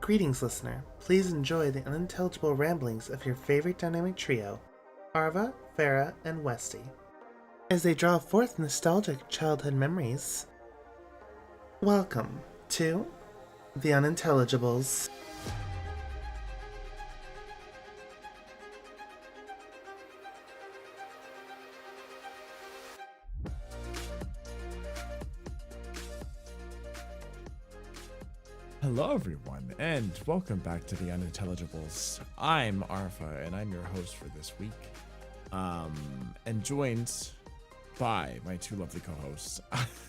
Greetings, listener. Please enjoy the unintelligible ramblings of your favorite dynamic trio, Arva, Farah, and Westy, as they draw forth nostalgic childhood memories. Welcome to The Unintelligibles. Hello everyone, and welcome back to the Unintelligibles. I'm Arfa, and I'm your host for this week. And joined by my two lovely co-hosts,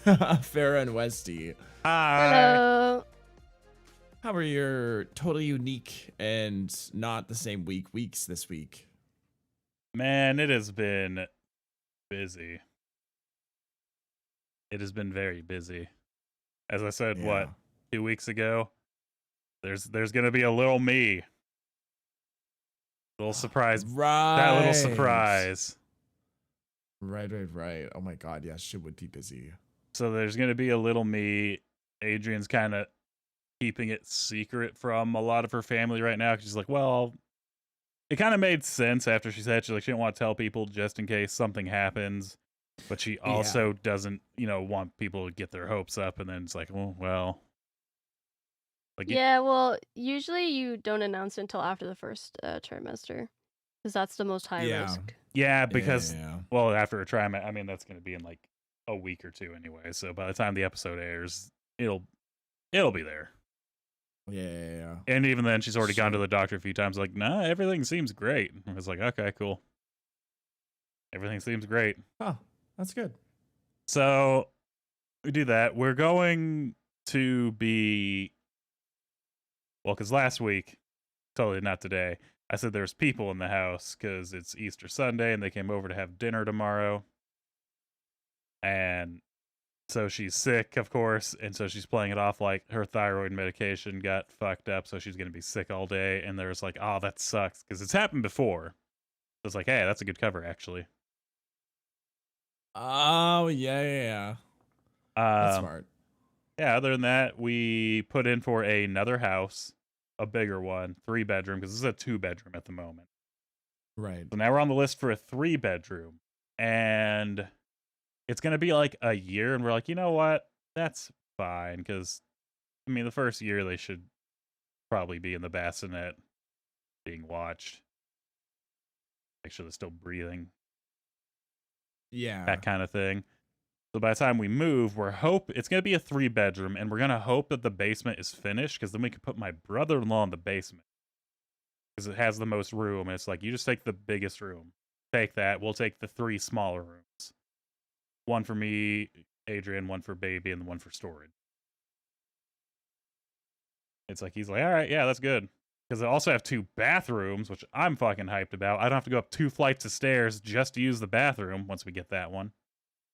Farah and Westy. Hello. How are your totally unique and not the same weeks this week? Man, it has been busy. It has been very busy. As I said, Yeah. 2 weeks ago, there's gonna be a little me. Little surprise. Right. That little surprise. Right. Oh my god, yes, she would be busy. So there's gonna be a little me. Adrian's kind of keeping it secret from a lot of her family right now. 'Cause she's like, well, it kind of made sense after she said she didn't want to tell people just in case something happens. But she also doesn't, want people to get their hopes up. And then it's like, well. Yeah, well, usually you don't announce it until after the first trimester, because that's the most high risk. Yeah, because, Yeah. well, after a trimester, I mean, that's going to be in like a week or two anyway. So by the time the episode airs, it'll be there. Yeah. And even then, she's already gone to the doctor a few times, like, nah, everything seems great. I was like, okay, cool. Everything seems great. Oh, that's good. So we do that. We're going to be, well, because last week, totally not today, I said there's people in the house because it's Easter Sunday and they came over to have dinner tomorrow. And so she's sick, of course, and so she's playing it off like her thyroid medication got fucked up, so she's going to be sick all day. And there's like, oh, that sucks, because it's happened before. So it's like, hey, that's a good cover, actually. Oh, yeah. That's smart. Yeah, other than that, we put in for another house, a bigger one, 3-bedroom, because this is a 2-bedroom at the moment. Right. So now we're on the list for a 3-bedroom, and it's going to be like a year, and we're like, you know what? That's fine, because, I mean, the first year they should probably be in the bassinet being watched. Make sure they're still breathing. Yeah. That kind of thing. So by the time we move, it's going to be a 3-bedroom, and we're going to hope that the basement is finished, because then we can put my brother-in-law in the basement. Because it has the most room, and it's like, you just take the biggest room. Take that. We'll take the 3 smaller rooms. One for me, Adrian, one for baby, and one for storage. It's like, he's like, all right, yeah, that's good. Because they also have 2 bathrooms, which I'm fucking hyped about. I don't have to go up 2 flights of stairs just to use the bathroom once we get that one.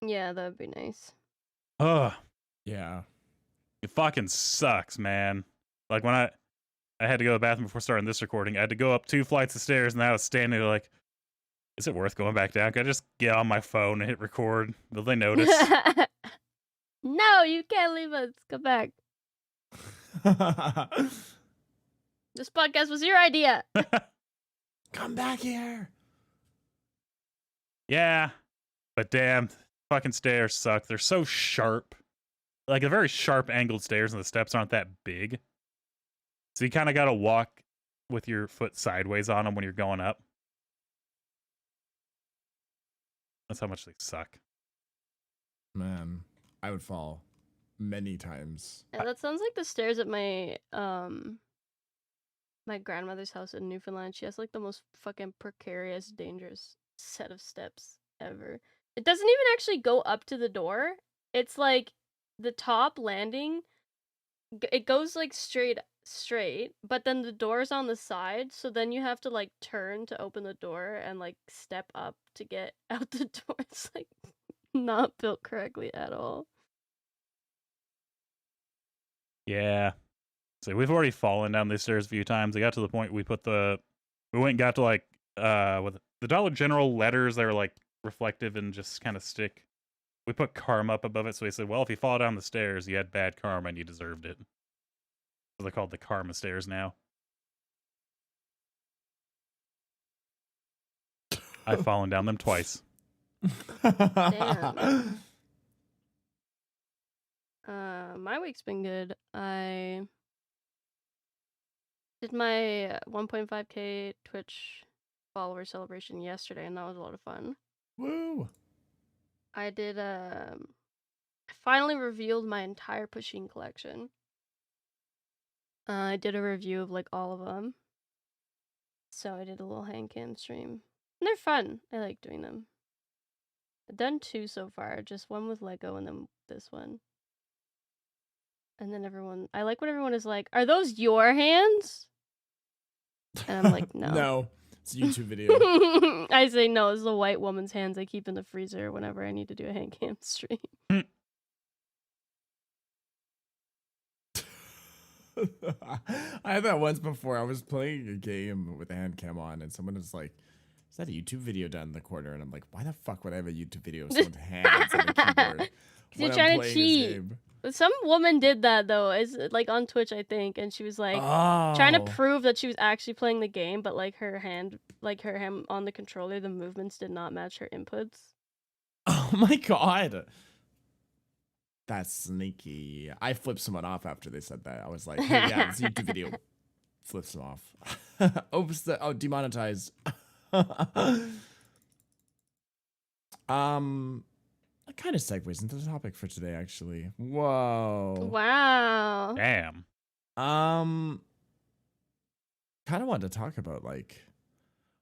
Yeah, that would be nice. Ugh. Yeah. It fucking sucks, man. Like, when I had to go to the bathroom before starting this recording, I had to go up 2 flights of stairs, and I was standing there like, is it worth going back down? Can I just get on my phone and hit record? Will they notice? No, you can't leave us. Come back. This podcast was your idea. Come back here. Yeah. But damn, fucking stairs suck. They're so sharp. Like, a very sharp angled stairs, and the steps aren't that big. So you kind of got to walk with your foot sideways on them when you're going up. That's how much they suck. Man, I would fall many times. Yeah, that sounds like the stairs at my my grandmother's house in Newfoundland. She has like the most fucking precarious, dangerous set of steps ever. It doesn't even actually go up to the door. It's like the top landing, it goes like straight, but then the door's on the side, so then you have to like turn to open the door and like step up to get out the door. It's like not built correctly at all. Yeah. So we've already fallen down these stairs a few times. It got to the point we went and got to like with the Dollar General letters that are like reflective and just kind of stick. We put karma up above it, so he said, well, if you fall down the stairs, you had bad karma and you deserved it. They're called the karma stairs now. I've fallen down them twice. Damn. My week's been good. I did my 1.5K Twitch follower celebration yesterday, and that was a lot of fun. Woo! I did I finally revealed my entire Pusheen collection. I did a review of like all of them. So I did a little hand cam stream. And they're fun. I like doing them. I've done 2 so far, just one with Lego and then this one. And then I like when everyone is like, "Are those your hands?" And I'm like, "No." No, it's a YouTube video. I say no, it's the white woman's hands I keep in the freezer whenever I need to do a hand cam stream. I had that once before. I was playing a game with a hand cam on, and someone was like, "Is that a YouTube video down in the corner?" And I'm like, "Why the fuck would I have a YouTube video of someone's hands on the keyboard?" Because when you're I'm trying to playing this cheat. game?" Some woman did that though. It's like on Twitch, I think, and she was like trying to prove that she was actually playing the game, but like her hand on the controller, the movements did not match her inputs. Oh my god. That's sneaky. I flipped someone off after they said that. I was like, "Hey, yeah, it's a YouTube video." Flips them off. Oops, demonetized. That kind of segues into the topic for today, actually. Whoa. Wow. Damn. Kind of wanted to talk about like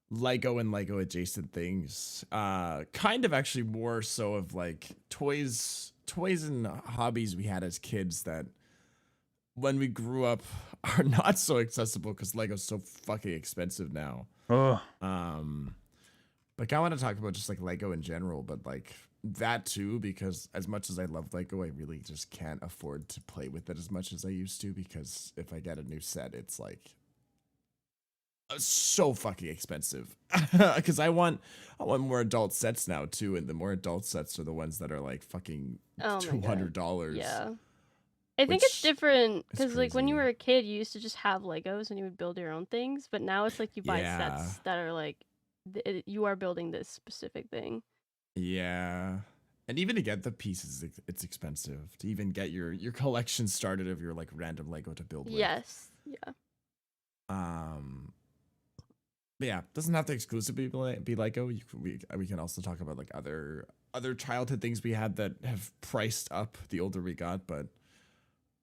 Lego and Lego adjacent things. Kind of actually more so of like toys and hobbies we had as kids that when we grew up are not so accessible because Lego's so fucking expensive now. Ugh. Like I want to talk about just like Lego in general, but like that too, because as much as I love Lego, I really just can't afford to play with it as much as I used to, because if I get a new set, it's like so fucking expensive. Because I want more adult sets now too, and the more adult sets are the ones that are like fucking $200. Yeah. I think it's different because like when you crazy. were a kid, you used to just have Legos and you would build your own things, but now it's like you buy Yeah. sets that are like you are building this specific thing. Yeah. And even to get the pieces, it's expensive. To even get your collection started of your like random Lego to build with. Yes. Yeah. But yeah, doesn't have to exclusively be Lego. We can also talk about like other childhood things we had that have priced up the older we got. But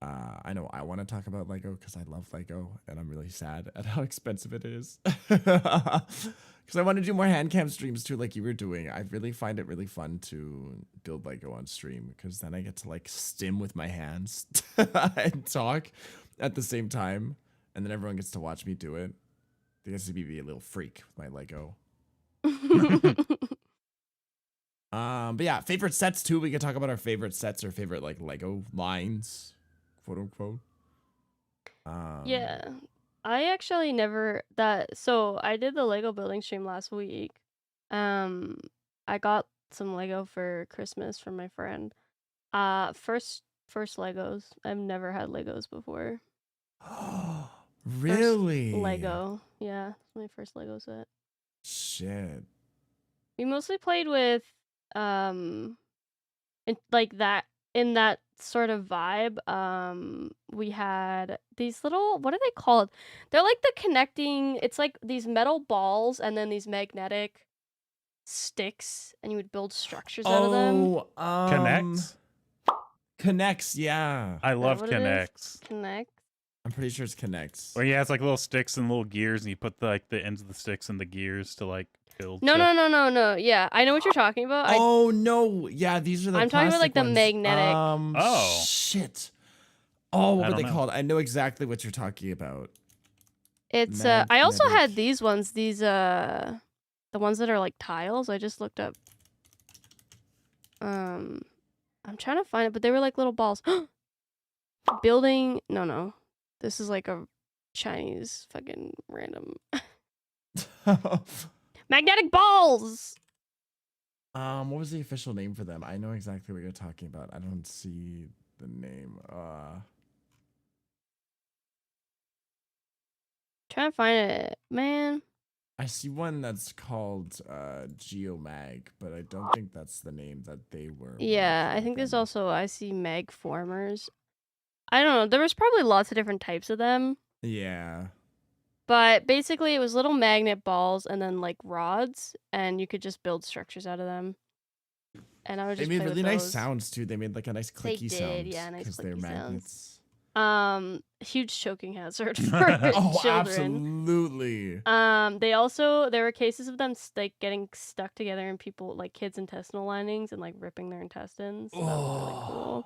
I know I want to talk about Lego because I love Lego and I'm really sad at how expensive it is. Because I want to do more hand cam streams too, like you were doing. I really find it really fun to build Lego on stream because then I get to like stim with my hands and talk at the same time, and then everyone gets to watch me do it. I guess to be a little freak with my Lego. But yeah, favorite sets too. We can talk about our favorite sets or favorite like Lego lines, quote unquote. Yeah. I actually never so I did the Lego building stream last week. I got some Lego for Christmas from my friend. First Legos. I've never had Legos before. Really? First Lego. Yeah, it's my first Lego set. Shit. We mostly played with in that sort of vibe. We had these little, what are they called? They're like the connecting, it's like these metal balls and then these magnetic sticks, and you would build structures out of them. Connects? Connects, yeah. I love what it is? Connects. Connect. I'm pretty sure it's Connects. Or yeah, it's like little sticks and little gears, and you put the ends of the sticks in the gears to like build. No. stuff. Yeah, I know what you're talking about. Oh no, yeah, these are the. I'm talking about like the ones. magnetic. Oh shit. Oh, what I were they don't know. called? I know exactly what you're talking about. It's I also had Magnetic. these ones, the ones that are like tiles. I just looked up. I'm trying to find it, but they were like little balls. Building, no. This is like a Chinese fucking random magnetic balls. What was the official name for them? I know exactly what you're talking about. I don't see the name. Trying to find it, man. I see one that's called Geomag, but I don't think that's the name that they were. Yeah, I think there's also I see mag formers. I don't know. There was probably lots of different types of them, Yeah. but basically it was little magnet balls and then like rods, and you could just build structures out of them. And I would They just made play really with nice those. sounds too. They made like a nice They clicky did, sound. yeah, nice Because they're clicky sounds. magnets. Huge choking hazard for Oh, children. absolutely. There were cases of them like getting stuck together in people like kids' intestinal linings and like ripping their intestines. So that was really cool.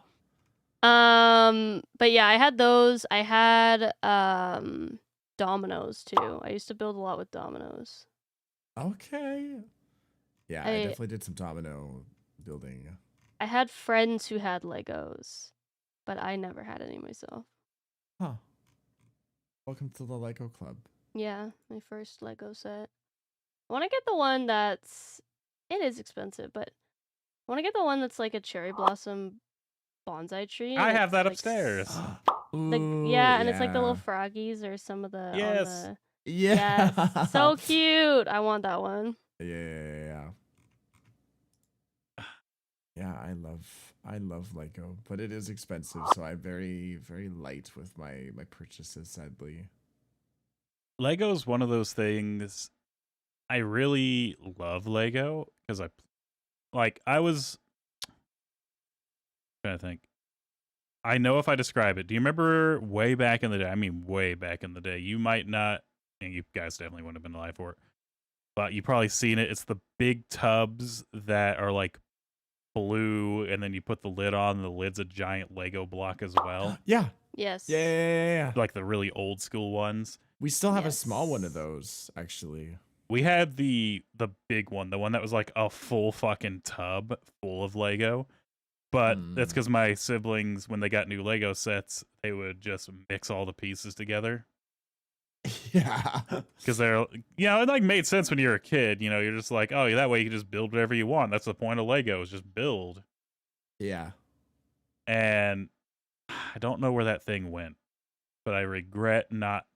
But yeah, I had those. I had dominoes too. I used to build a lot with dominoes. Okay. Yeah, I definitely did some domino building. I had friends who had Legos, but I never had any myself. Huh. Welcome to the Lego Club. Yeah, my first Lego set. I want to get the one that's... It is expensive, but I want to get the one that's like a cherry blossom bonsai tree. I have that like, upstairs. Yeah, and it's like the little froggies or some of the... Yes. Yes. So cute. I want that one. Yeah. Yeah, I love Lego, but it is expensive, so I'm very, very light with my purchases, sadly. Lego's one of those things. I really love Lego because I was trying to think. I know if I describe it. Do you remember way back in the day? I mean, way back in the day. You might not, and you guys definitely wouldn't have been alive for it, but you probably seen it. It's the big tubs that are like blue, and then you put the lid on, and the lid's a giant Lego block as well. Yeah. Yes. Yeah. Like the really old school ones. We still have a small one of those, actually. We had the big one, the one that was like a full fucking tub full of Lego. But that's because my siblings, when they got new Lego sets, they would just mix all the pieces together. Yeah. Because they're, it like made sense when you're a kid. You're just like, oh, that way you can just build whatever you want. That's the point of Lego, is just build. Yeah. And I don't know where that thing went, but I regret not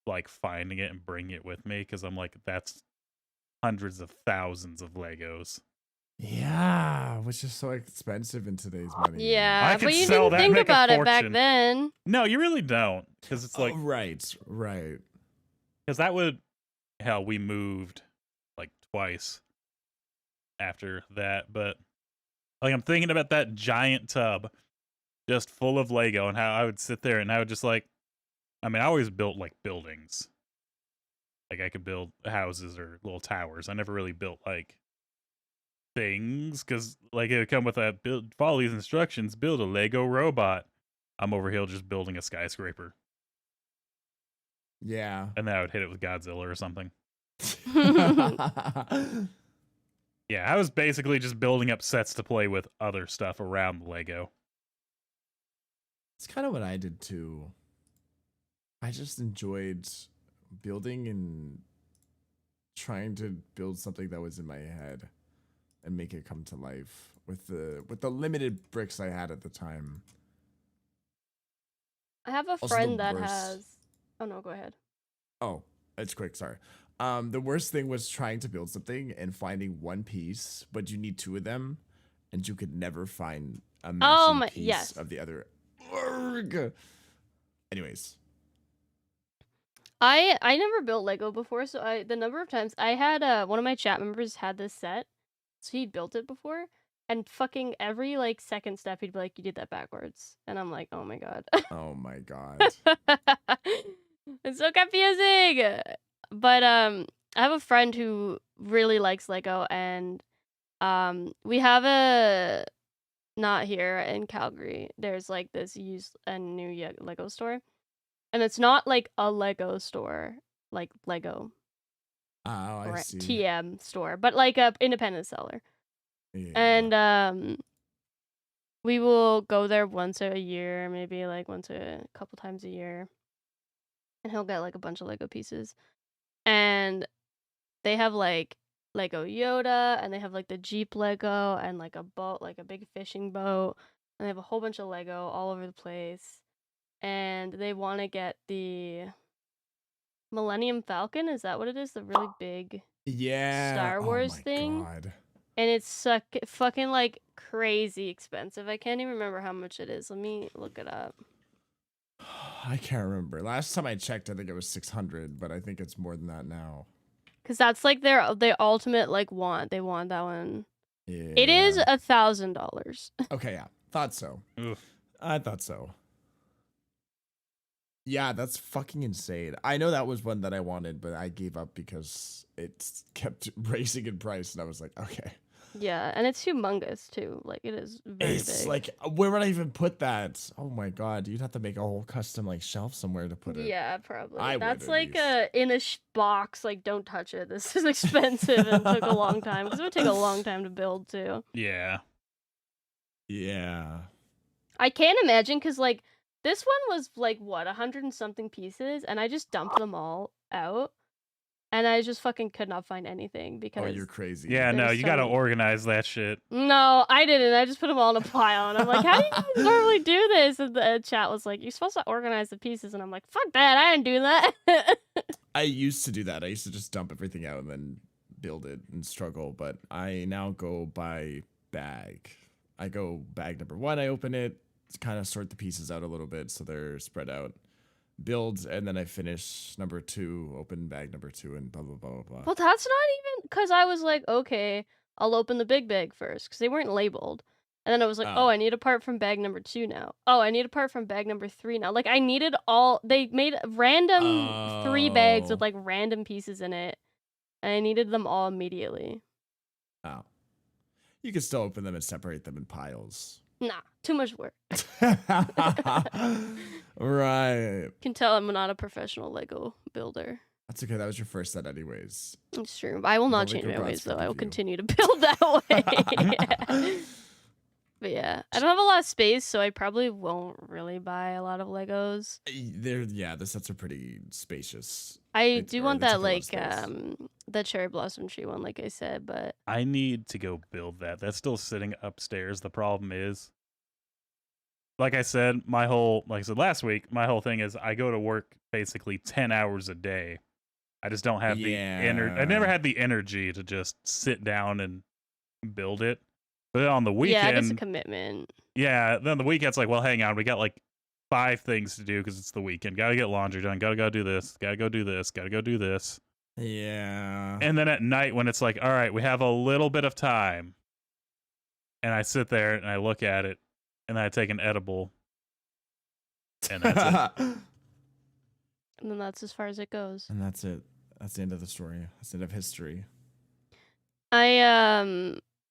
like finding it and bringing it with me, because I'm like, that's hundreds of thousands of Legos. Yeah, which is so expensive in today's money. Yeah, but you didn't think about it back then. No, you really don't, because it's like right. Because that would, hell, we moved like twice after that, but like I'm thinking about that giant tub just full of Lego and how I would sit there and I would just like, I mean, I always built like buildings. Like I could build houses or little towers. I never really built like things, because like it would come with that follow these instructions, build a Lego robot. I'm over here just building a skyscraper. Yeah. And then I would hit it with Godzilla or something. Yeah, I was basically just building up sets to play with other stuff around the Lego. It's kind of what I did too. I just enjoyed building and trying to build something that was in my head and make it come to life with the limited bricks I had at the time. I have a friend that has... Oh no, go ahead. Oh, it's quick, sorry. The worst thing was trying to build something and finding one piece, but you need two of them, and you could never find a matching piece of the other. Urgh. Anyways. I never built Lego before, so the number of times I had one of my chat members had this set, so he built it before, and fucking every like second step he'd be like, "You did that backwards," and I'm like, "Oh my god." Oh my god. It's so confusing. But I have a friend who really likes Lego, and we have a... Not here in Calgary. There's like this used and new Lego store. And it's not like a Lego store, like Lego. Oh, I see. TM store, but like a independent seller. Yeah. And we will go there once a year, maybe like once a couple times a year. And he'll get like a bunch of Lego pieces. And they have like Lego Yoda, and they have like the Jeep Lego, and like a boat, like a big fishing boat. And they have a whole bunch of Lego all over the place. And they want to get the Millennium Falcon. Is that what it is? The really big Yeah. Star Wars oh my thing? God. And it's fucking like crazy expensive. I can't even remember how much it is. Let me look it up. I can't remember. Last time I checked, I think it was 600, but I think it's more than that now. Cause that's like their ultimate like want. They want that one. Yeah. It is $1,000. Okay, yeah. Thought so. Oof. I thought so. Yeah, that's fucking insane. I know that was one that I wanted, but I gave up because it kept raising in price, and I was like, okay. Yeah, and it's humongous too. Like it is very It's big. like, where would I even put that? Oh my God, you'd have to make a whole custom like shelf somewhere to put it. Yeah, probably. I would, That's at like least. in a box. Like, don't touch it. This is expensive and took a long time. Because it would take a long time to build too. Yeah. Yeah. I can't imagine because like this one was like what 100 and something pieces, and I just dumped them all out, and I just fucking could not find anything because. Oh, you're crazy. Yeah, no, There's you so gotta many- organize that shit. No, I didn't. I just put them all in a pile, and I'm like, how do you guys normally do this? And the chat was like, you're supposed to organize the pieces, and I'm like, fuck that, I didn't do that. I used to do that. I used to just dump everything out and then build it and struggle, but I now go by bag. I go bag number 1, I open it, kind of sort the pieces out a little bit so they're spread out, build, and then I finish number 2, open bag number 2, and blah, blah, blah, blah, blah. Well, that's not even because I was like, okay, I'll open the big bag first because they weren't labeled. And then I was like, Oh. oh, I need a part from bag number 2 now. Oh, I need a part from bag number 3 now. Like, I needed all. They made random 3 bags with Oh. like random pieces in it. And I needed them all immediately. Oh. You can still open them and separate them in piles. Nah, too much work. Right. You can tell I'm not a professional Lego builder. That's okay. That was your first set anyways. It's true. I will not The change Lego my gods ways, though. I will forgive you. continue to build that way. But yeah, I don't have a lot of space, so I probably won't really buy a lot of Legos. The sets are pretty spacious. I do want they that take a lot of like space. the cherry blossom tree one, like I said, but I need to go build that. That's still sitting upstairs. The problem is, like I said last week, my whole thing is I go to work basically 10 hours a day. I just don't have the energy. I never had the energy to just sit down and build it. But then on the weekend, yeah, it is a commitment. yeah, then the weekend's like, well, hang on, we got like 5 things to do because it's the weekend. Gotta get laundry done. Gotta go do this. Gotta go do this. Gotta go do this. Yeah. And then at night when it's like, all right, we have a little bit of time, and I sit there and I look at it, and then I take an edible, and that's it. And then that's as far as it goes. And that's it. That's the end of the story. That's the end of history.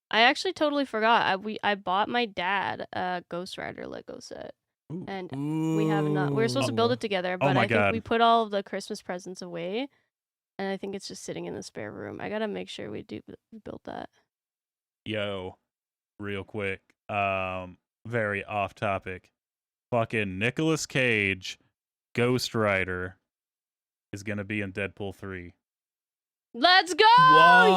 I actually totally forgot. I bought my dad a Ghost Rider Lego set. Ooh. And we have not. We were supposed to build it together, but my I think God. we put all of the Christmas presents away, and I think it's just sitting in the spare room. I gotta make sure we build that. Yo, real quick, very off topic. Fucking Nicolas Cage, Ghost Rider, is gonna be in Deadpool 3. Let's go!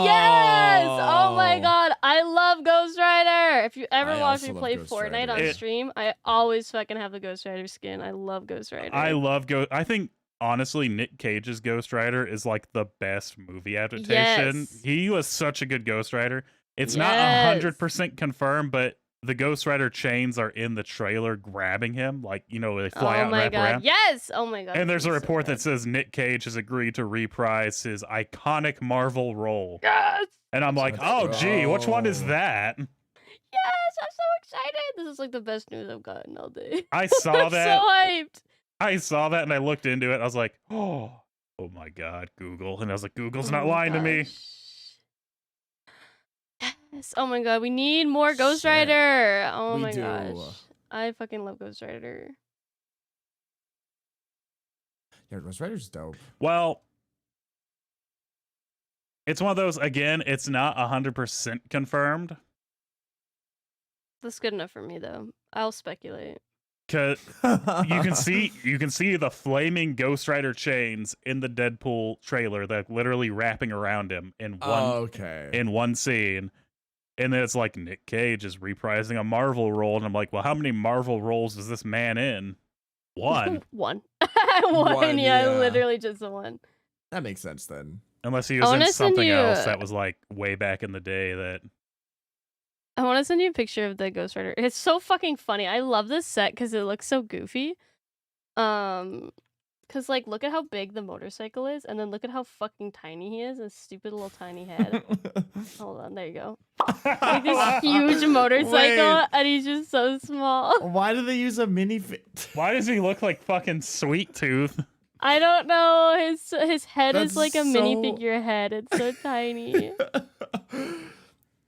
Yes! Oh my Whoa. god, I love Ghost Rider. If you ever I watch also me love play Ghost Fortnite Rider. on stream, I always fucking have the Ghost Rider skin. I love Ghost Rider. I think honestly, Nick Cage's Ghost Rider is like the best movie adaptation. Yes. He was such a good Ghost Rider. It's not Yes. 100% confirmed, but the Ghost Rider chains are in the trailer grabbing him, like, you know, they fly out Oh and my wrap god, around. yes! Oh my god. And there's a this is so report that good. says Nick Cage has agreed to reprise his iconic Marvel role. Yes! And I'm like, Let's oh, gee, which one is go. that? Yes! I'm so excited! This is like the best news I've gotten all day. I saw I'm that. so hyped! I saw that and I looked into it. I was like, oh my God, Google. And I was like, Google's not Oh my lying to me. gosh. Yes! Oh my god, we need more Ghost Shit. Rider! Oh We my do. gosh. I fucking love Ghost Rider. Yeah, Ghost Rider's dope. Well, it's one of those, again, it's not 100% confirmed. That's good enough for me though. I'll speculate. Cause you can see the flaming Ghost Rider chains in the Deadpool trailer, that literally wrapping around him in one scene. And then it's like Nick Cage is reprising a Marvel role, and I'm like, well, how many Marvel roles is this man in? One. One. One, Yeah, yeah. literally just the one. That makes sense then. Unless he I was in wanna send something you else a- that was like way back in the day that I want to send you a picture of the Ghost Rider. It's so fucking funny. I love this set because it looks so goofy. Cause like look at how big the motorcycle is, and then look at how fucking tiny he is. His stupid little tiny head. Hold on, there you go. Like this huge motorcycle, Wait. and he's just so small. Why do they use a minifig? Why does he look like fucking Sweet Tooth? I don't know. His head That's is like a mini so- figure head. It's so tiny.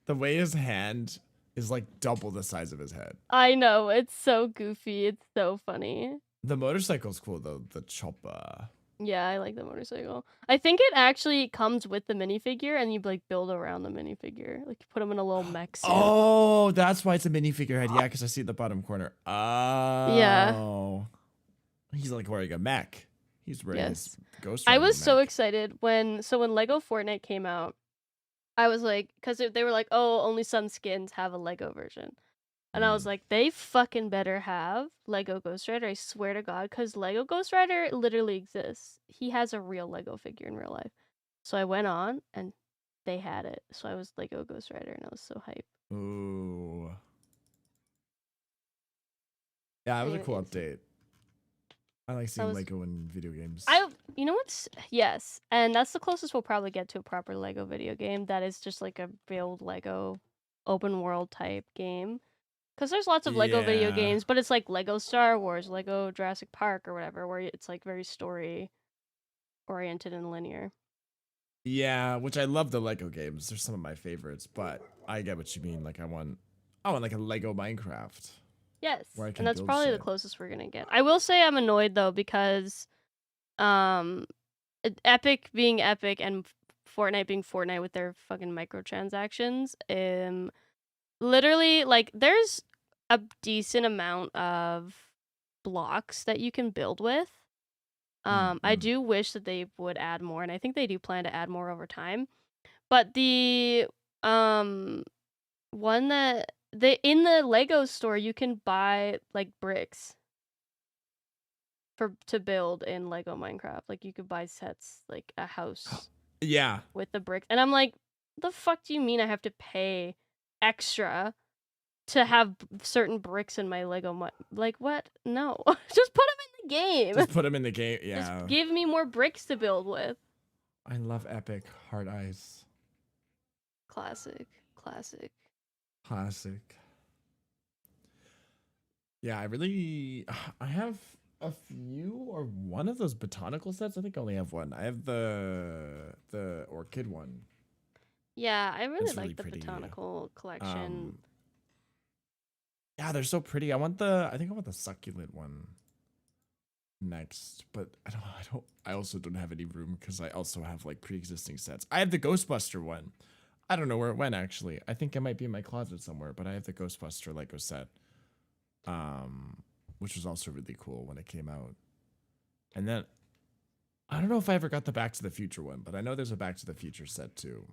The way his hand is like double the size of his head. I know. It's so goofy. It's so funny. The motorcycle's cool though. The chopper. Yeah, I like the motorcycle. I think it actually comes with the minifigure, and you like build around the minifigure. Like you put him in a little mech suit. Oh, that's why it's a minifigure head. Yeah, because I see it at the bottom corner. Oh. Yeah. He's like wearing a mech. He's wearing his Ghost I Rider was so mech. excited when Lego Fortnite came out. I was like, because they were like, oh, only some skins have a Lego version. And I was like, they fucking better have Lego Ghost Rider. I swear to God, because Lego Ghost Rider literally exists. He has a real Lego figure in real life. So I went on and they had it. So I was Lego Ghost Rider and I was so hyped. Ooh. Yeah, it was a cool Anyways. update. I like seeing was- Lego in video games. You know what's, yes. And that's the closest we'll probably get to a proper Lego video game that is just like a build Lego open world type game. Because there's lots of Lego video Yeah. games, but it's like Lego Star Wars, Lego Jurassic Park, or whatever, where it's like very story oriented and linear. Yeah, which I love the Lego games. They're some of my favorites, but I get what you mean. Like I want like a Lego Minecraft. Yes, Where I can and that's build probably the shit. closest we're gonna get. I will say I'm annoyed though because, Epic being Epic and Fortnite being Fortnite with their fucking microtransactions. Literally, like, there's a decent amount of blocks that you can build with. I do wish that they would add more, and I think they do plan to add more over time. But the one that in the Lego store you can buy like bricks to build in Lego Minecraft. Like you could buy sets like a house Yeah. with the bricks. And I'm like, the fuck do you mean I have to pay extra to have certain bricks in my Lego? Like, what? No. Just put them in the game. Just put them in the game. Yeah. Just give me more bricks to build with. I love Epic. Hard Eyes. Classic. Classic. Yeah, I have a few or one of those botanical sets. I think I only have one. I have the orchid one. Yeah, I really It's like really the pretty. botanical collection. Yeah, they're so pretty. I think I want the succulent one next, but I also don't have any room because I also have like pre-existing sets. I have the Ghostbuster one. I don't know where it went actually. I think it might be in my closet somewhere, but I have the Ghostbuster Lego set. Which was also really cool when it came out. And then I don't know if I ever got the Back to the Future one, but I know there's a Back to the Future set too.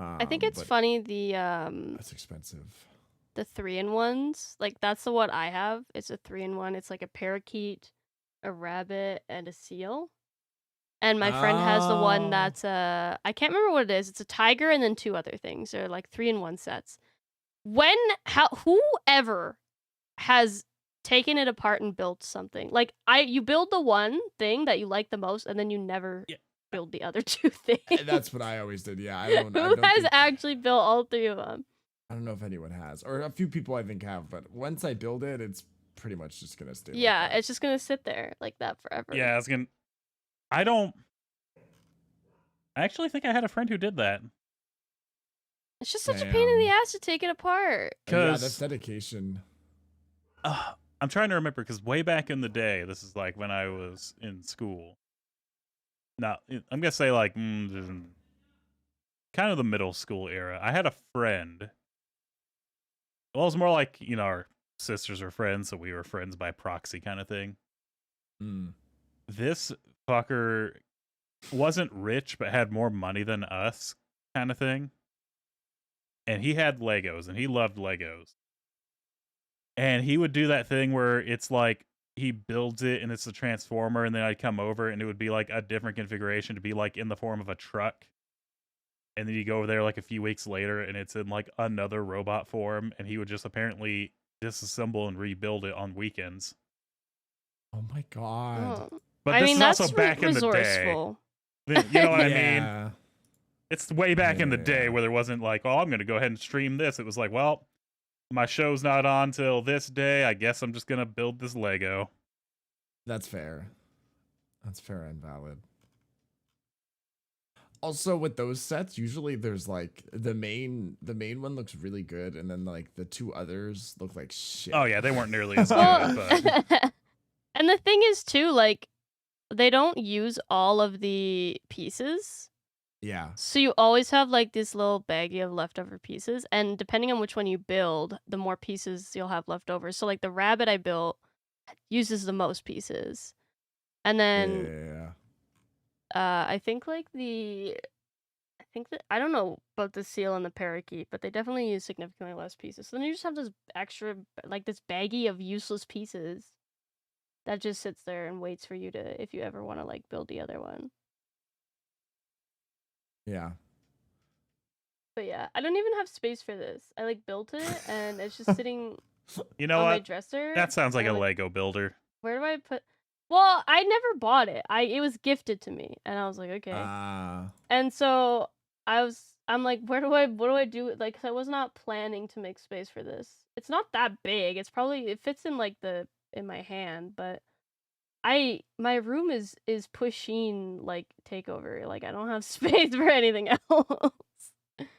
I think it's but funny that's expensive. the 3-in-1s. Like that's the one I have. It's a 3-in-1. It's like a parakeet, a rabbit, and a seal. And my friend has the one that's I can't remember what it is. It's a tiger and then 2 other things. They're like 3-in-1 sets. Whoever has taken it apart and built something. Like you build the one thing that you like the most and then you never build the other 2 things. That's what I always did. Yeah, I don't Who has think- actually built all 3 of them? I don't know if anyone has, or a few people I think have, but once I build it, it's pretty much just gonna stay. Yeah, like that. it's just gonna sit there like that forever. Yeah, I actually think I had a friend who did that. It's just such a pain in the Damn. ass to take it apart. Yeah, 'Cause- that's dedication. I'm trying to remember because way back in the day, this is like when I was in school. Now, I'm gonna say like kind of the middle school era. I had a friend. Well, it was more like our sisters were friends, so we were friends by proxy kind of thing. This fucker wasn't rich, but had more money than us, kind of thing. And he had Legos, and he loved Legos. And he would do that thing where it's like he builds it and it's a transformer, and then I'd come over and it would be like a different configuration to be like in the form of a truck. And then you go over there like a few weeks later and it's in like another robot form, and he would just apparently disassemble and rebuild it on weekends. Oh my god. Oh. But I this mean, is that's also back in the day. resourceful. You know what I mean? Yeah. It's way back in the Yeah. day where there wasn't like, oh, I'm going to go ahead and stream this. It was like, well, my show's not on till this day. I guess I'm just going to build this Lego. That's fair. That's fair and valid. Also, with those sets, usually there's like the main one looks really good, and then like the two others look like shit. Oh yeah, they weren't nearly as Well, good. But and the thing is too, like, they don't use all of the pieces. Yeah. So you always have like this little baggie of leftover pieces, and depending on which one you build, the more pieces you'll have left over. So like the rabbit I built uses the most pieces. And then Yeah. I think that I don't know about the seal and the parakeet, but they definitely use significantly less pieces. So then you just have this extra, like this baggie of useless pieces that just sits there and waits for you to, if you ever want to like build the other one. Yeah. But yeah, I don't even have space for this. I like built it and it's just sitting you know on my what? dresser. That sounds like and a I'm Lego builder. Where do I put? Well, I never bought it. It was gifted to me, and I was like, okay. And so I'm like, what do I do? Like, 'cause I was not planning to make space for this. It's not that big. It fits in like in my hand, but my room is pushing like takeover. Like, I don't have space for anything else.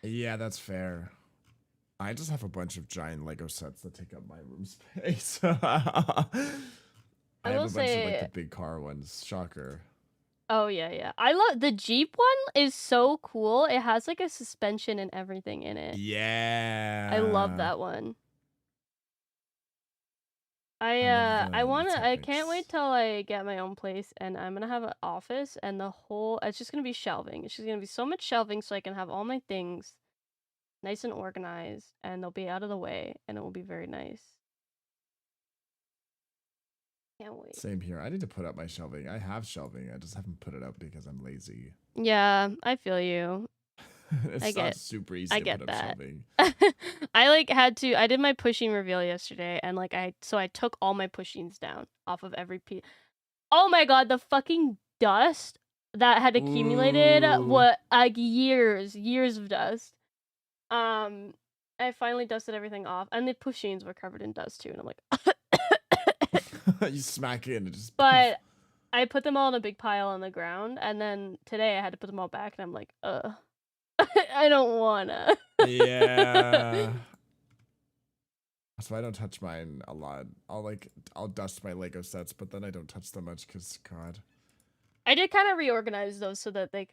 Yeah, that's fair. I just have a bunch of giant Lego sets that take up my room space. I have a bunch of like the big car ones. Shocker. Oh yeah. I love the Jeep one is so cool. It has like a suspension and everything in it. Yeah. I love that one. I can't wait till I get my own place, and I'm gonna have an office, and it's just gonna be shelving. It's just gonna be so much shelving so I can have all my things nice and organized, and they'll be out of the way, and it will be very nice. Can't wait. Same here. I need to put up my shelving. I have shelving. I just haven't put it up because I'm lazy. Yeah, I feel you. It's not super easy to put up shelving. I did my pushing reveal yesterday, and like I took all my pushings down off of every piece. Oh my god, the fucking dust that had accumulated, what, like years of dust. I finally dusted everything off, and the pushings were covered in dust too, and I'm like you smack it and it just but I put them all in a big pile on the ground, and then today I had to put them all back, and I'm like, I don't wanna. Yeah. That's why I don't touch mine a lot. I'll dust my Lego sets, but then I don't touch them much because God. I did kind of reorganize those so that they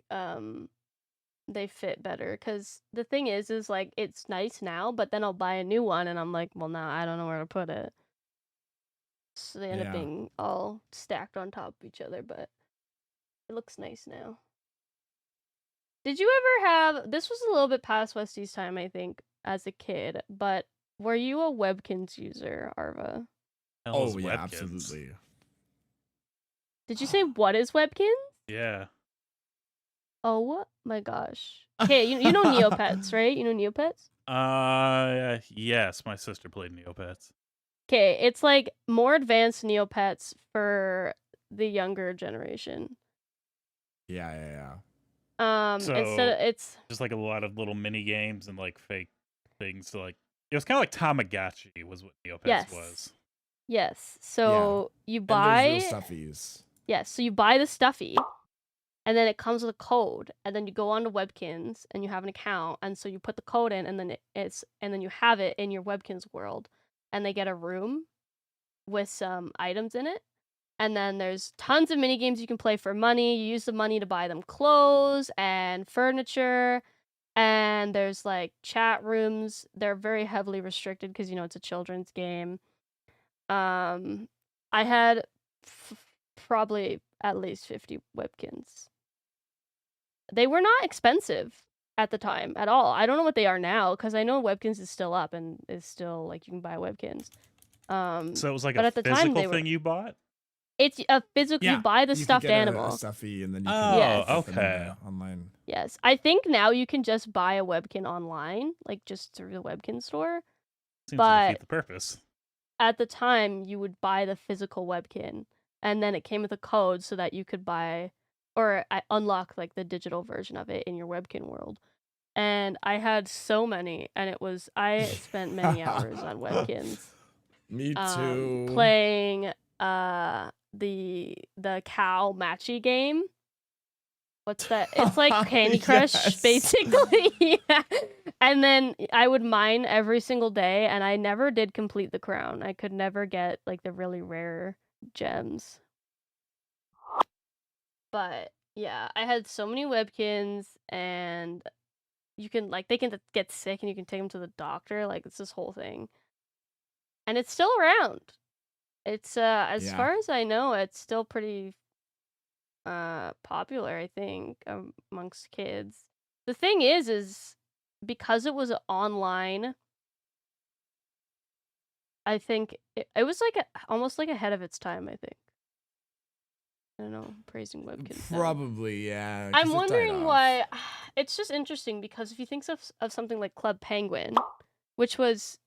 fit better, because the thing is like it's nice now, but then I'll buy a new one and I'm like, well, now I don't know where to put it. So they end up being all stacked on top of each other, but it looks nice now. Did you ever have, this was a little bit past Westy's time, I think, as a kid, but were you a Webkinz user, Arva? Oh, yeah, absolutely. Did you say what is Webkinz? Yeah. Oh my gosh. Okay, you know Neopets, right? You know Neopets? Yes, my sister played Neopets. Okay, it's like more advanced Neopets for the younger generation. Yeah. So instead of, it's just like a lot of little mini games and like fake things. So like it was kind of like Tamagotchi was what Neopets was. Yes. So you And buy there's real stuffies. Yes, so you buy the stuffy, and then it comes with a code, and then you go on to Webkinz and you have an account, and so you put the code in, and then you have it in your Webkinz world, and they get a room with some items in it. And then there's tons of mini games you can play for money. You use the money to buy them clothes and furniture. And there's like chat rooms. They're very heavily restricted because, it's a children's game. I had probably at least 50 Webkinz. They were not expensive at the time at all. I don't know what they are now, because I know Webkinz is still up and is still like you can buy Webkinz. So it was like But a at the time physical they were. thing you bought? It's a physical. You buy the you could stuffed get a animal. stuffy, and then you Oh, can Yes. put them in okay. the online. Yes, I think now you can just buy a Webkin online, like just through the Webkin store. Seems to But defeat the purpose. at the time, you would buy the physical Webkin, and then it came with a code so that you could buy or unlock like the digital version of it in your Webkin world. And I had so many, and I spent many hours on Webkins. Me too. Playing the cow matchy game. What's that? It's like Candy Crush, Yes. basically. Yeah. And then I would mine every single day, and I never did complete the crown. I could never get like the really rare gems. But yeah, I had so many Webkins, and you can like they can get sick, and you can take them to the doctor. Like it's this whole thing, and it's still around. It's as Yeah. far as I know, it's still pretty popular, I think, amongst kids. The thing is because it was online, I think it was like almost like ahead of its time, I think. I don't know, praising Webkins now. Probably, yeah. 'cause I'm it died wondering off. why. It's just interesting because if you think of something like Club Penguin, which was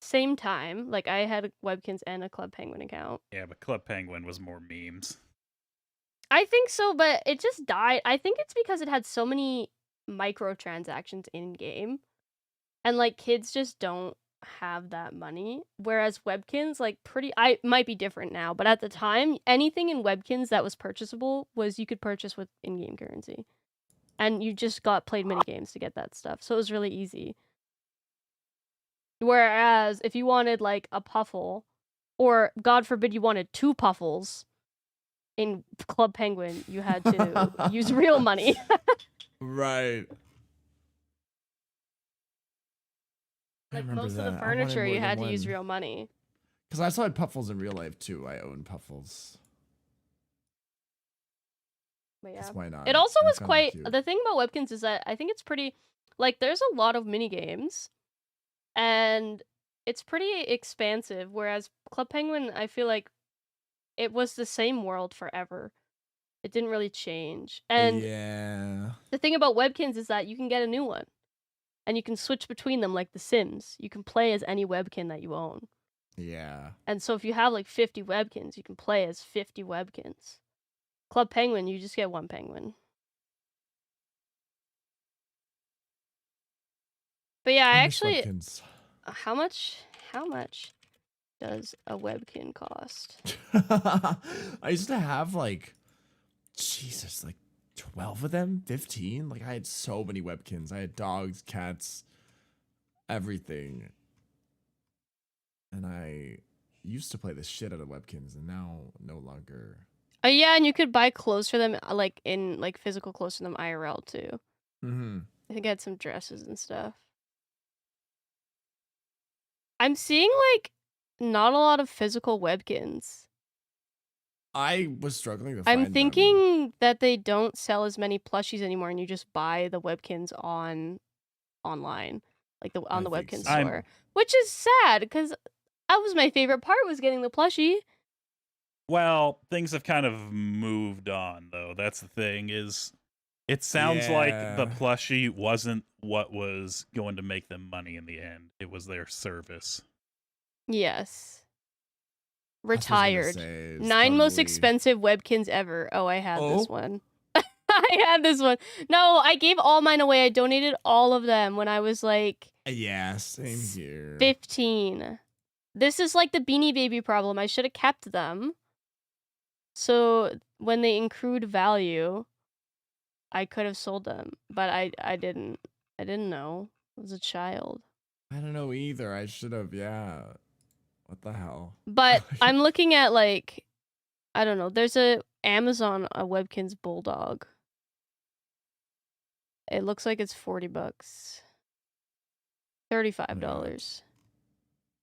same time, like I had Webkins and a Club Penguin account. Yeah, but Club Penguin was more memes. I think so, but it just died. I think it's because it had so many microtransactions in game, and like kids just don't have that money. Whereas Webkins, like I might be different now, but at the time, anything in Webkins that was purchasable was you could purchase with in-game currency, and you just played mini games to get that stuff, so it was really easy. Whereas if you wanted like a puffle, or God forbid you wanted 2 puffles in Club Penguin, you had to use real money. Right. Like most of the furniture, you had to use real money. Because I still had Puffles in real life too. I own Puffles. But yeah. Why not? It also I was found them quite. cute. The thing about Webkins is that I think it's pretty. Like, there's a lot of mini games, and it's pretty expansive. Whereas Club Penguin, I feel like it was the same world forever. It didn't really change. And yeah. the thing about Webkins is that you can get a new one, and you can switch between them like The Sims. You can play as any Webkin that you own. Yeah. And so if you have like 50 Webkins, you can play as 50 Webkins. Club Penguin, you just get 1 penguin. But yeah, I actually Webkins. how much does a Webkin cost? I used to have like, Jesus, like 12 of them, 15. Like I had so many Webkins. I had dogs, cats, everything. And I used to play the shit out of Webkins, and now no longer. Yeah, and you could buy clothes for them, like in like physical clothes for them IRL too. Mm-hmm. I think I had some dresses and stuff. I'm seeing like not a lot of physical Webkins. I was struggling to find I'm them. thinking that they don't sell as many plushies anymore, and you just buy the Webkins online, like on the think Webkin so. store, which is sad because that was my favorite part, was getting the plushie. Well, things have kind of moved on, though. That's the thing, is it sounds like the Yeah. plushie wasn't what was going to make them money in the end. It was their service. Yes. That's what I was gonna Retired. say, is 9 most totally- expensive Webkins ever. Oh, I had this Oh. one. I had this one. No, I gave all mine away. I donated all of them when I was like Yeah, same here. 15. This is like the Beanie Baby problem. I should have kept them. So when they accrued value, I could have sold them, but I didn't. I didn't know. I was a child. I don't know either. I should have, yeah. What the hell? But I'm looking at like, I don't know. There's a Webkins Bulldog. It looks like it's $40. $35.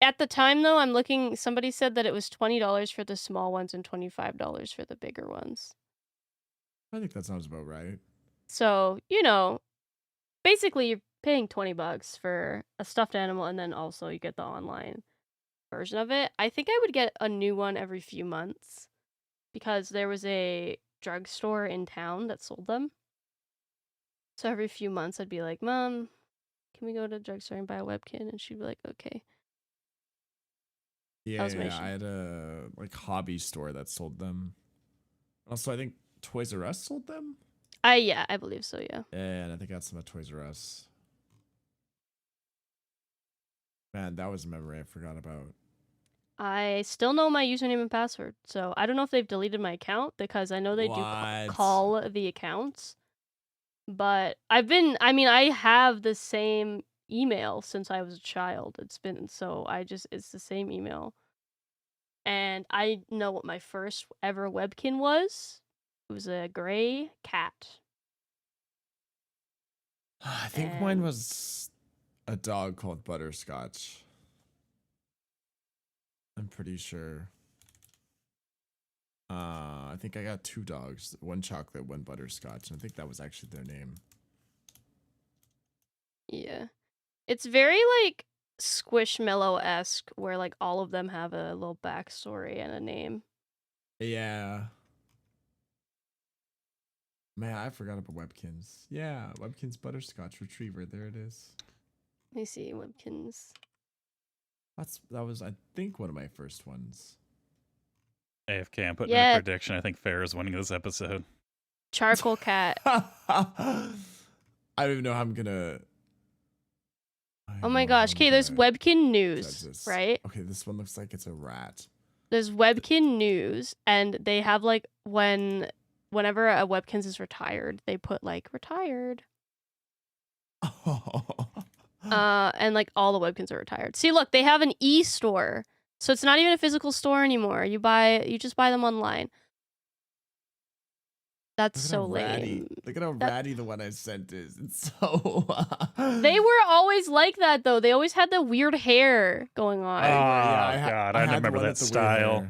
At the time though, I'm looking, somebody said that it was $20 for the small ones and $25 for the bigger ones. I think that sounds about right. So, basically you're paying $20 for a stuffed animal, and then also you get the online. version of it. I think I would get a new one every few months because there was a drugstore in town that sold them. So every few months I'd be like, Mom, can we go to the drugstore and buy a Webkin? And she'd be like, okay. Yeah, was my I had a like hobby store that sold them. Also, I think Toys R Us sold them. Yeah, I believe so, yeah. And I think I got some at Toys R Us. Man, that was a memory I forgot about. I still know my username and password, so I don't know if they've deleted my account because I know they do call the accounts. But I have the same email since I was a child. It's the same email. And I know what my first ever Webkin was. It was a gray cat. I think mine was a dog called Butterscotch. I'm pretty sure. I think I got 2 dogs, one chocolate, one butterscotch, and I think that was actually their name. Yeah. It's very like Squishmallow-esque, where like all of them have a little backstory and a name. Yeah. Man, I forgot about Webkins. Yeah, Webkins Butterscotch Retriever. There it is. Let me see, Webkins. That was, I think, one of my first ones. AFK, I'm putting in a prediction. I think Fair is winning this episode. Charcoal cat. I don't even know how I'm gonna. Oh my gosh. Okay, there's Webkin news, right? Okay, this one looks like it's a rat. There's Webkin news, and they have like whenever a Webkins is retired, they put like retired. And like all the Webkins are retired. See, look, they have an e-store. So it's not even a physical store anymore. You just buy them online. That's so lame. Look at how ratty the one I sent is. It's so They were always like that though. They always had the weird hair going on. Oh God, I remember that style.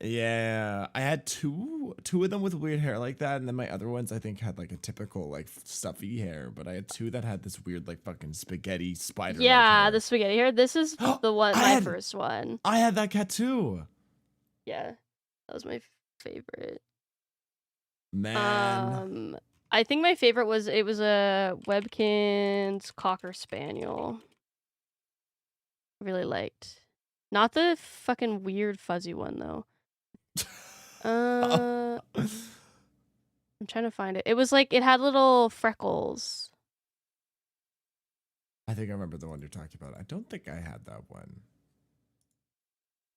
Yeah, I had two of them with weird hair like that, and then my other ones I think had like a typical like stuffy hair, but I had 2 that had this weird like fucking spaghetti spider. Yeah, the spaghetti hair. This is the one, my first one. I had that cat too. Yeah, that was my favorite. Man, I think my favorite was a Webkin's Cocker Spaniel. I really liked. Not the fucking weird fuzzy one though. I'm trying to find it. It was like it had little freckles. I think I remember the one you're talking about. I don't think I had that one.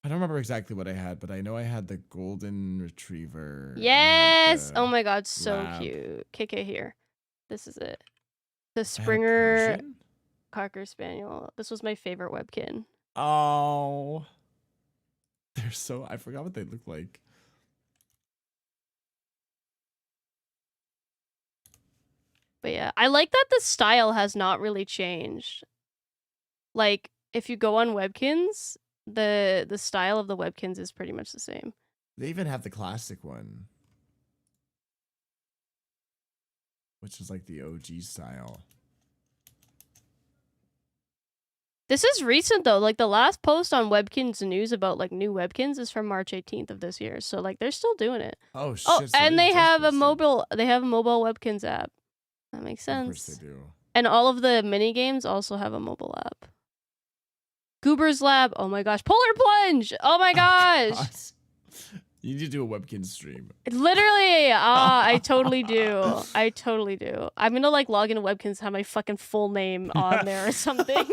I don't remember exactly what I had, but I know I had the golden retriever. Yes! Oh my god, so cute. KK here. This is it. The Springer Cocker Spaniel. This was my favorite Webkin. Oh. They're so... I forgot what they look like. But yeah, I like that the style has not really changed. Like, if you go on Webkins, the style of the Webkins is pretty much the same. They even have the classic one, which is like the OG style. This is recent though. Like the last post on Webkins news about like new Webkins is from March 18th of this year. So like they're still doing it. Oh shit. Oh, and they have a mobile Webkins app. That makes sense. Of course they do. And all of the mini games also have a mobile app. Goober's Lab. Oh my gosh. Polar Plunge. Oh my gosh. You need to do a Webkin stream. Literally. I totally do. I totally do. I'm gonna like log into Webkins, have my fucking full name on there or something.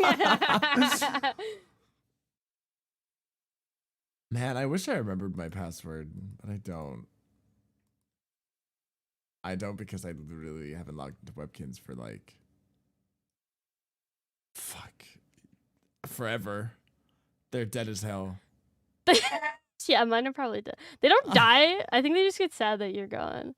Man, I wish I remembered my password, but I don't. I don't because I literally haven't logged into Webkins for like forever. They're dead as hell. Yeah, mine are probably dead. They don't die. I think they just get sad that you're gone.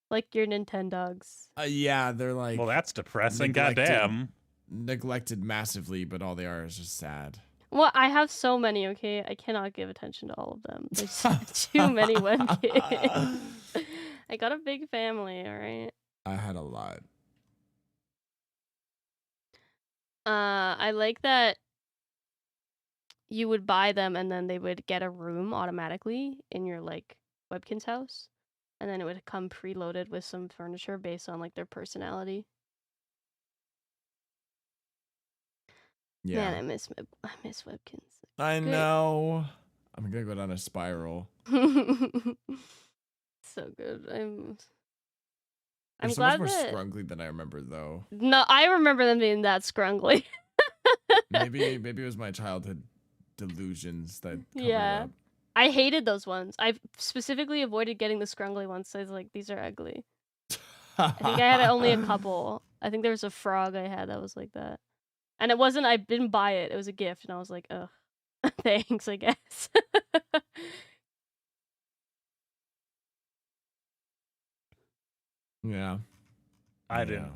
Like your Nintendogs. Yeah, they're like... Well, that's depressing, goddamn. Neglected massively, but all they are is just sad. Well, I have so many, okay? I cannot give attention to all of them. There's too many Webkins. I got a big family, alright? I had a lot. I like that you would buy them and then they would get a room automatically in your like Webkin's house, and then it would come preloaded with some furniture based on like their personality. Yeah. Man, I miss Webkins. I Good. know. I'm gonna go down a spiral. So good. They're I'm so much glad more that scrungly than I remember, though. no, I remember them being that scrungly. Maybe it was my childhood delusions that covered Yeah. it up. I hated those ones. I specifically avoided getting the scrungly ones. So I was like, these are ugly. I think I had only a couple. I think there was a frog I had that was like that. And it wasn't, I didn't buy it. It was a gift. And I was like, ugh, thanks, I guess. Yeah. I Yeah. didn't.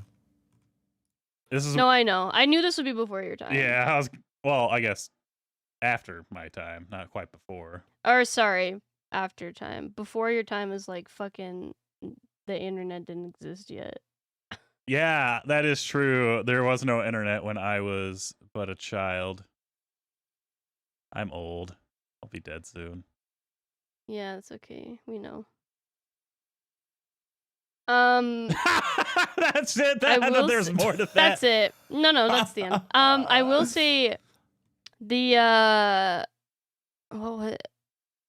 This is No, I know. I knew this would be before your time. yeah. Well, I guess after my time, not quite before. Or sorry, after time. Before your time is like fucking the internet didn't exist yet. Yeah, that is true. There was no internet when I was but a child. I'm old. I'll be dead soon. Yeah, it's okay. We know. That's it. I will There's say- more to that. That's it. No, that's the end. I will say the what was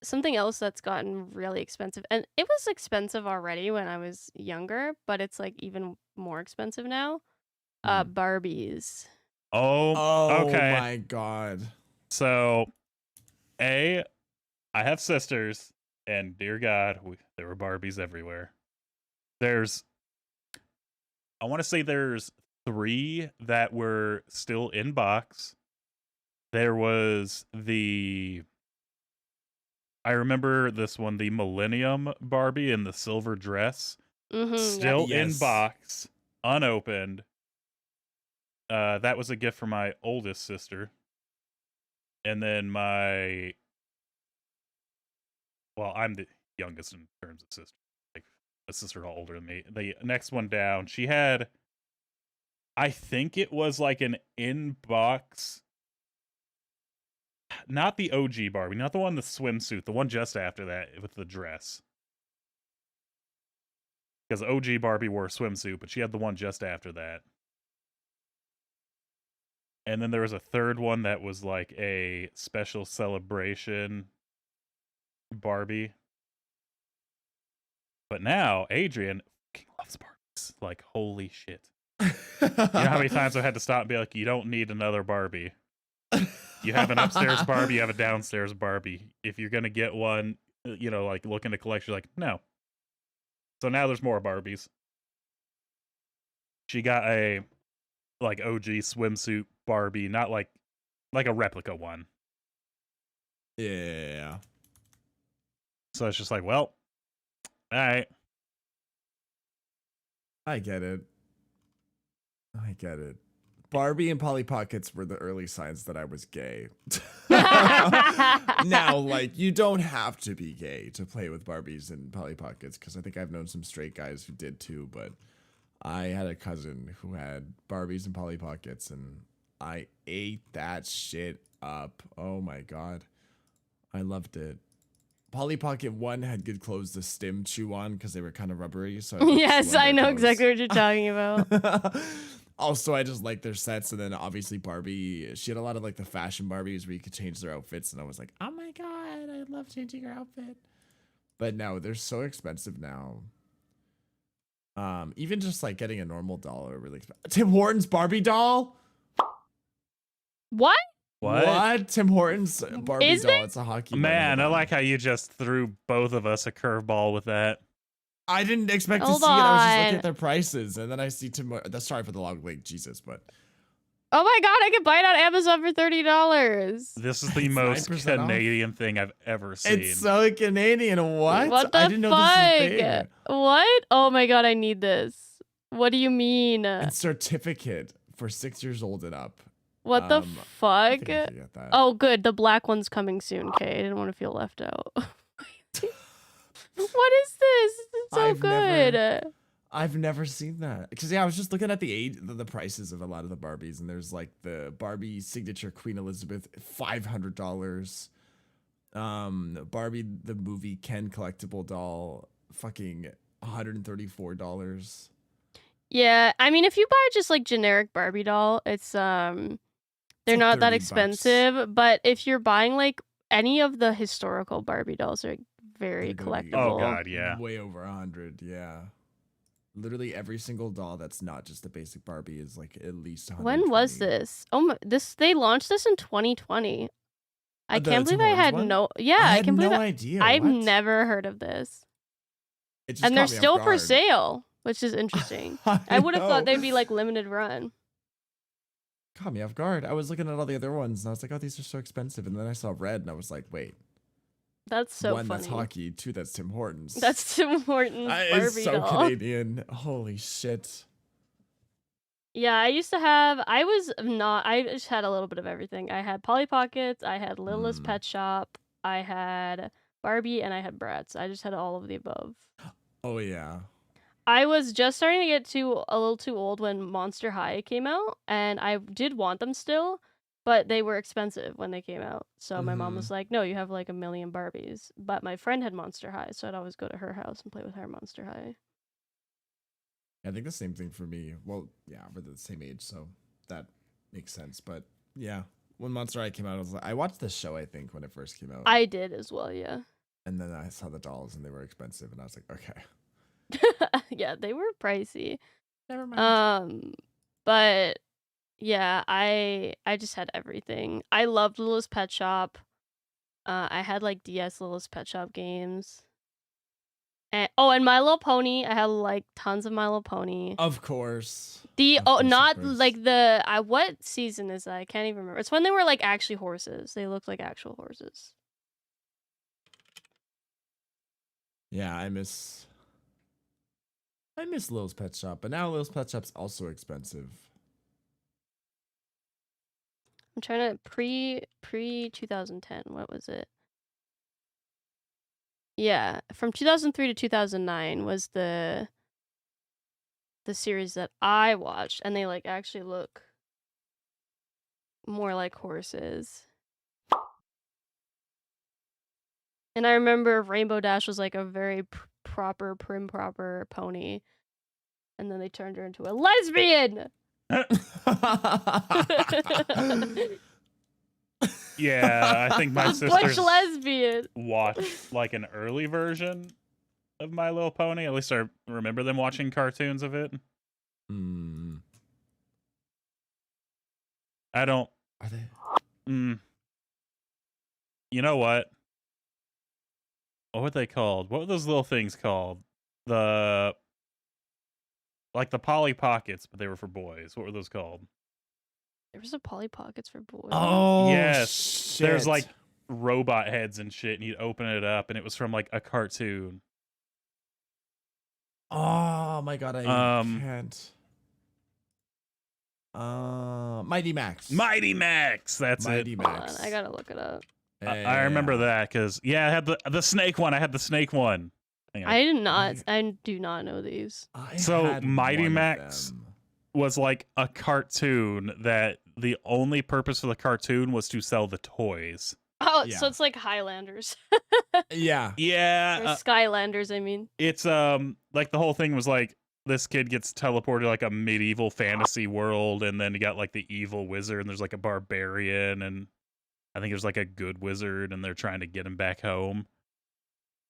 something else that's gotten really expensive, and it was expensive already when I was younger, but it's like even more expensive now. Barbies. Oh, okay. My god. So, I have sisters, and dear God, there were Barbies everywhere. I want to say there's 3 that were still in box. There was I remember this one, the Millennium Barbie in the silver dress, still in Yes. box, unopened. That was a gift from my oldest sister. And then I'm the youngest in terms of sister. Like, a sister all older than me. The next one down, she had, I think it was like an in-box, not the OG Barbie, not the one in the swimsuit, the one just after that with the dress. Because OG Barbie wore a swimsuit, but she had the one just after that. And then there was a third one that was like a special celebration Barbie. But now Adrian fucking loves Barbies. Like, holy shit. You know how many times I've had to stop and be like, you don't need another Barbie. You have an upstairs Barbie, you have a downstairs Barbie. If you're going to get one, like looking to collect, you're like, no. So now there's more Barbies. She got a like OG swimsuit Barbie, not like a replica one. Yeah. So it's just like, well, all right. I get it. Barbie and Polly Pockets were the early signs that I was gay. Now, like, you don't have to be gay to play with Barbies and Polly Pockets, because I think I've known some straight guys who did too, but I had a cousin who had Barbies and Polly Pockets, and I ate that shit up. Oh my god. I loved it. Polly Pocket 1 had good clothes to stim chew on because they were kind of rubbery. So Yes, I know exactly what you're talking about. Also, I just like their sets, and then obviously Barbie, she had a lot of like the fashion Barbies where you could change their outfits, and I was like, oh my god, I love changing your outfit. But no, they're so expensive now. Even just like getting a normal doll are really expensive. Tim Hortons Barbie doll? What? What? Tim Hortons Barbie Is doll. it? It's a hockey. Man, I hold on. like how you just threw both of us a curveball with that. I didn't expect to Hold see it. I was just looking on. at their prices, and then I see Tim. That's sorry for the long link, Jesus, but Oh my god, I could buy it on Amazon for $30. This is the It's most 9% off. Canadian thing I've ever seen. it's so Canadian. What? What the I didn't know this was a thing. What? Oh my god, I need this. What do you mean? And certificate for 6 years old and up. What the I fuck? think I can get that. Oh, good. The black one's coming soon. Okay, I didn't want to feel left out. What is this? This is so I've good. I've never seen that. Because yeah, I was just looking at the prices of a lot of the Barbies, and there's like the Barbie signature Queen Elizabeth, $500. Barbie the movie Ken collectible doll, fucking $134. Yeah, I mean, if you buy just like generic Barbie doll, it's they're like not that $30. expensive. But if you're buying like any of the historical Barbie dolls, are very They're gonna be collectible. Oh god, yeah. way over 100. Yeah, literally every single doll that's not just a basic Barbie is like at least 120. When was this? Oh my, they launched this in 2020. I The can't Tim believe I Hortons had one? no. Yeah, I I had can't believe no I, idea. I've What? never heard of this. It just And they're caught me off still for guard. sale, which is interesting. I would have thought know. they'd be like limited run. Caught me off guard. I was looking at all the other ones and I was like, oh, these are so expensive. And then I saw red and I was like, wait. That's so One, funny. that's hockey. Two, that's Tim Hortons. That's Tim Hortons That Barbie is so doll. Canadian. Holy shit. Yeah, I used to have. I was not. I just had a little bit of everything. I had Polly Pockets. I had Littlest Pet Shop. I had Barbie, and I had Bratz. I just had all of the above. Oh, yeah. I was just starting to get a little too old when Monster High came out, and I did want them still, but they were expensive when they came out. So my mom was like, "No, you have like a million Barbies." But my friend had Monster High, so I'd always go to her house and play with her Monster High. I think the same thing for me. Well, yeah, we're the same age, so that makes sense. But yeah, when Monster High came out, I watched the show, I think, when it first came out. I did as well, yeah. And then I saw the dolls and they were expensive and I was like, okay. Yeah, they were pricey. Never mind. But yeah, I just had everything. I loved Littlest Pet Shop. I had like DS Littlest Pet Shop games. And My Little Pony. I had like tons of My Little Pony. Of course. Not like the what season is that? I can't even remember. It's when they were like actually horses. They looked like actual horses. Yeah, I miss Lil's Pet Shop, but now Lil's Pet Shop's also expensive. I'm trying to pre 2010. What was it? Yeah, from 2003 to 2009 was the series that I watched, and they like actually look more like horses. And I remember Rainbow Dash was like a very proper pony, and then they turned her into a lesbian. Yeah, I think my Butch sisters lesbian. watched like an early version of My Little Pony. At least I remember them watching cartoons of it. I don't. Are they? You know what? What were they called? What were those little things called? Like the Polly Pockets, but they were for boys. What were those called? There was a Polly Pockets for boys. Oh, yes. shit. There's like robot heads and shit, and you'd open it up, and it was from like a cartoon. Oh my god, I can't. Mighty Max. Mighty Max. That's Mighty it. Max. Hold on, I gotta look it up. I remember that because I had the snake one. I had the snake one. I did not. I do not know these. So Mighty Max was like a cartoon that the only purpose of the cartoon was to sell the toys. Oh, Yeah. so it's like Highlanders. Yeah. Yeah. Or Skylanders, I mean. It's like the whole thing was like this kid gets teleported to like a medieval fantasy world, and then you got like the evil wizard, and there's like a barbarian, and I think there's like a good wizard, and they're trying to get him back home.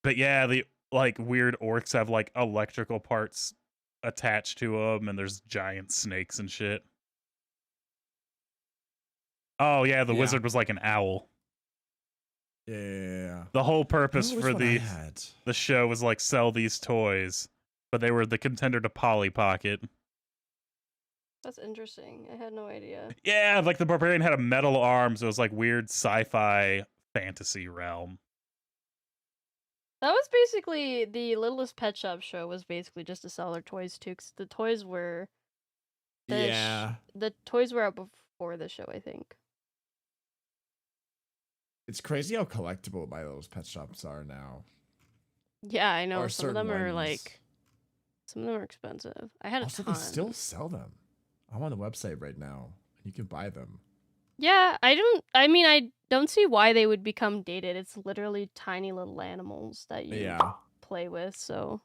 But yeah, the like weird orcs have like electrical parts attached to them, and there's giant snakes and shit. Oh yeah, the wizard was like an owl. Yeah. The whole purpose for the the show was like sell these toys, but they were the contender to Polly Pocket. That's interesting. I had no idea. Yeah, like the barbarian had a metal arm, so it was like weird sci-fi fantasy realm. That was basically the Littlest Pet Shop show. Was basically just to sell their toys too, because the toys were. The toys were out before the show, I think. It's crazy how collectible my those pet shops are now. Yeah, I know. Or Some of them certain are ones. like. Some of them are expensive. I had a Also, ton. they still sell them. I'm on the website right now. You can buy them. Yeah, I don't see why they would become dated. It's literally tiny little animals that you Yeah. play with, so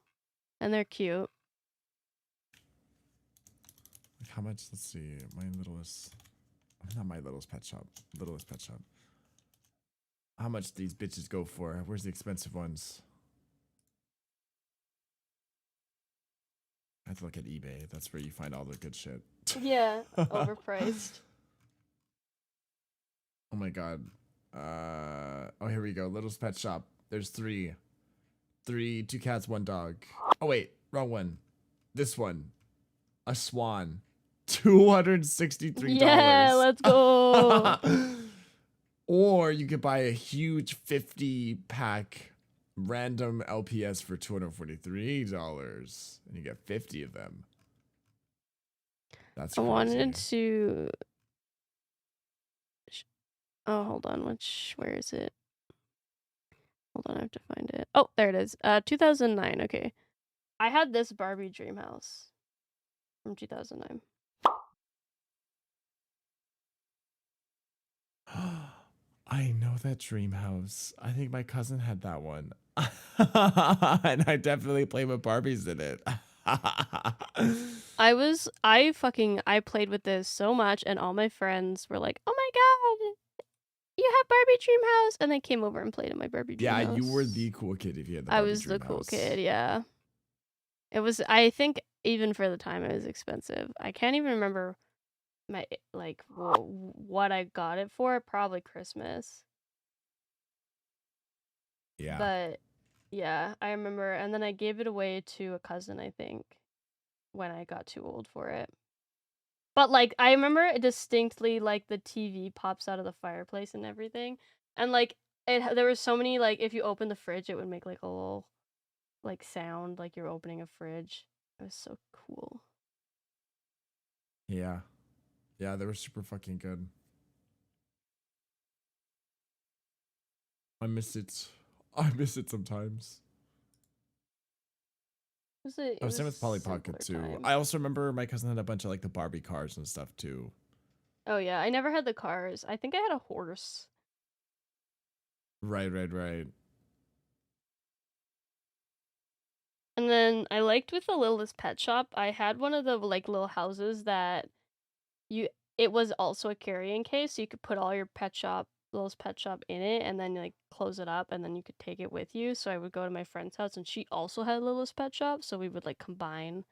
and they're cute. Like how much? Let's see. Not My Littlest Pet Shop. Littlest Pet Shop. How much these bitches go for? Where's the expensive ones? I have to look at eBay. That's where you find all the good shit. Yeah, overpriced. Oh my god. Oh, here we go. Littlest Pet Shop. There's three. Two cats, one dog. Oh wait, wrong one. This one. A swan. $263. Yeah, let's go. Or you could buy a huge 50-pack random LPS for $243, and you get 50 of them. That's I crazy. wanted to. Oh, hold on. Where is it? Hold on, I have to find it. Oh, there it is. 2009. Okay, I had this Barbie dream house from 2009. I know that dream house. I think my cousin had that one. And I definitely played with Barbies in it. I played with this so much, and all my friends were like, "Oh my god, you have Barbie dream house!" And they came over and played in my Barbie dream house. Yeah, you were the cool kid if you had the I Barbie was the dream cool house. kid, yeah. It was, I think, even for the time, it was expensive. I can't even remember what I got it for. Probably Christmas. Yeah. But yeah, I remember, and then I gave it away to a cousin, I think, when I got too old for it. But like I remember it distinctly, like the TV pops out of the fireplace and everything, and like there were so many, like if you open the fridge, it would make like a little like sound like you're opening a fridge. It was so cool. Yeah. Yeah, they were super fucking good. I miss it. I miss it sometimes. It I was same was with Polly simpler Pocket too. time. I also remember my cousin had a bunch of like the Barbie cars and stuff too. Oh yeah, I never had the cars. I think I had a horse. Right. And then I liked with the Littlest Pet Shop, I had one of the like little houses that it was also a carrying case, so you could put all your Littlest Pet Shop in it, and then like close it up, and then you could take it with you. So I would go to my friend's house, and she also had Littlest Pet Shop, so we would like combine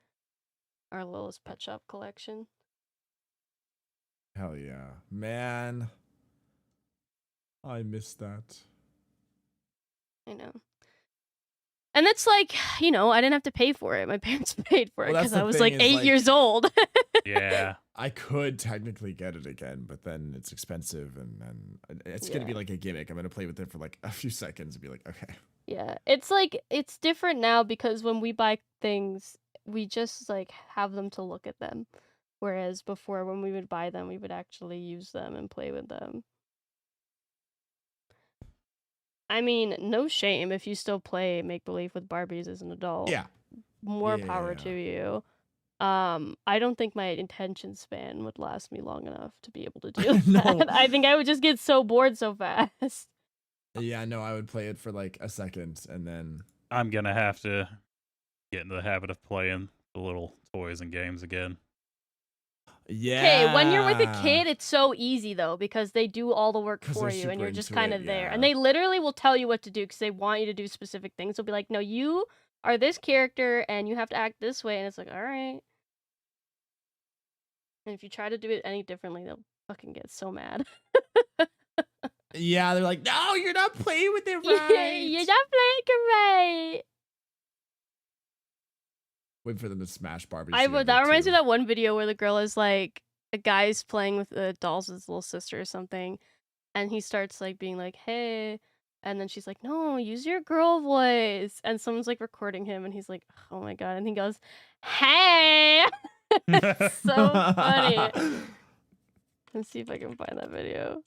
our Littlest Pet Shop collection. Hell yeah. Man. I miss that. I know. And it's like, you know, I didn't have to pay for it. My parents paid for it Well, that's because I the was thing like is, 8 years old. Yeah. I could technically get it again, but then it's expensive and it's going to be Yeah. like a gimmick. I'm going to play with it for like a few seconds and be like, okay. Yeah, it's like it's different now because when we buy things, we just like have them to look at them. Whereas before, when we would buy them, we would actually use them and play with them. I mean, no shame if you still play make believe with Barbies as an adult. Yeah. More Yeah. power to you. I don't think my attention span would last me long enough to be able to do No. that. I think I would just get so bored so fast. Yeah, no, I would play it for like a second and then I'm gonna have to get into the habit of playing the little toys and games again. yeah. Okay, when you're with a kid, it's so easy though because they do all the work 'Cause for they're you and super you're just into kind it, of there. yeah. And they literally will tell you what to do because they want you to do specific things. They'll be like, "No, you are this character and you have to act this way." And it's like, "All right." And if you try to do it any differently, they'll fucking get so mad. Yeah, they're like, "No, you're not playing with it You're right." not playing it right. Wait for them to smash Barbie. That reminds me of that one video where the girl is like, a guy's playing with the dolls with his little sister or something, and he starts like being like, "Hey," and then she's like, "No, use your girl voice," and someone's like recording him, and he's like, "Oh my god," and he goes, "Hey." It's so funny. Let's see if I can find that video.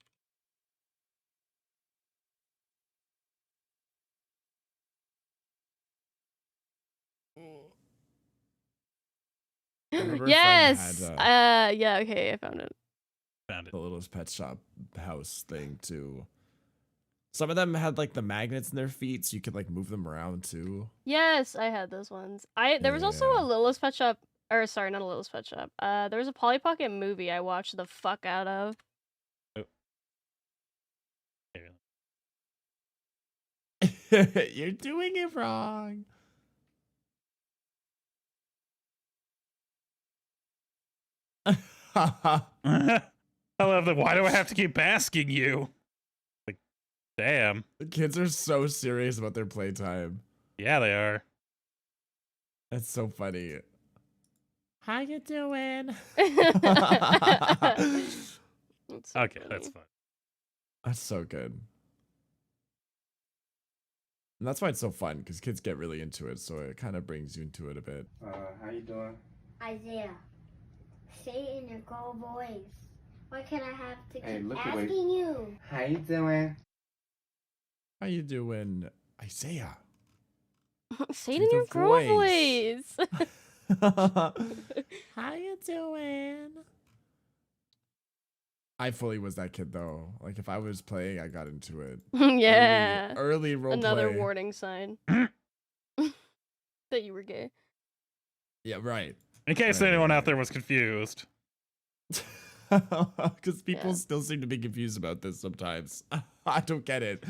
Remember Yes. Friend had, Yeah. Okay, I found it. Found it. the littlest pet shop house thing too. Some of them had like the magnets in their feet, so you could like move them around too. Yes, I had those ones. There was also Yeah. a Littlest Pet Shop, or sorry, not a Littlest Pet Shop. There was a Polly Pocket movie I watched the fuck out of. You're doing it wrong. I love that. Why do I have to keep asking you? Like, damn. The kids are so serious about their playtime. Yeah, they are. That's so funny. How you doing? That's so Okay, funny. that's fine. That's so good. And that's why it's so fun, because kids get really into it, so it kind of brings you into it a bit. How you doing? Isaiah, say it in your girl voice. Why can't I have to Hey, keep look away. asking you? How you doing? How you doing, Isaiah? Say it Do in the your girl voice. voice. How you doing? I fully was that kid though. Like if I was playing, I got into it. Yeah. Early role Another play. warning sign that you were gay. Yeah, right. In case Right, anyone right. out there was confused. Because people Yeah. still seem to be confused about this sometimes. I don't get it.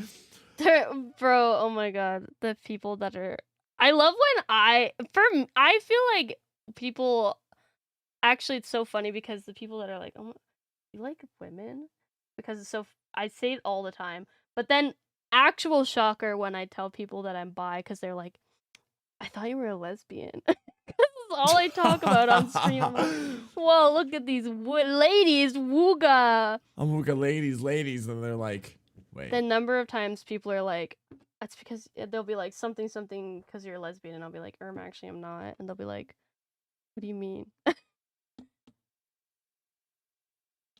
Bro, oh my god, the people that are. I love when I feel like people. Actually, it's so funny because the people that are like, oh, you like women? Because it's so. I say it all the time, but then actual shocker when I tell people that I'm bi because they're like, I thought you were a lesbian. This is all I talk about on stream. I'm like, whoa, look at these ladies, wooga. I'm looking ladies, and they're like, wait. The number of times people are like, that's because they'll be like something because you're a lesbian, and I'll be like, actually I'm not, and they'll be like, what do you mean?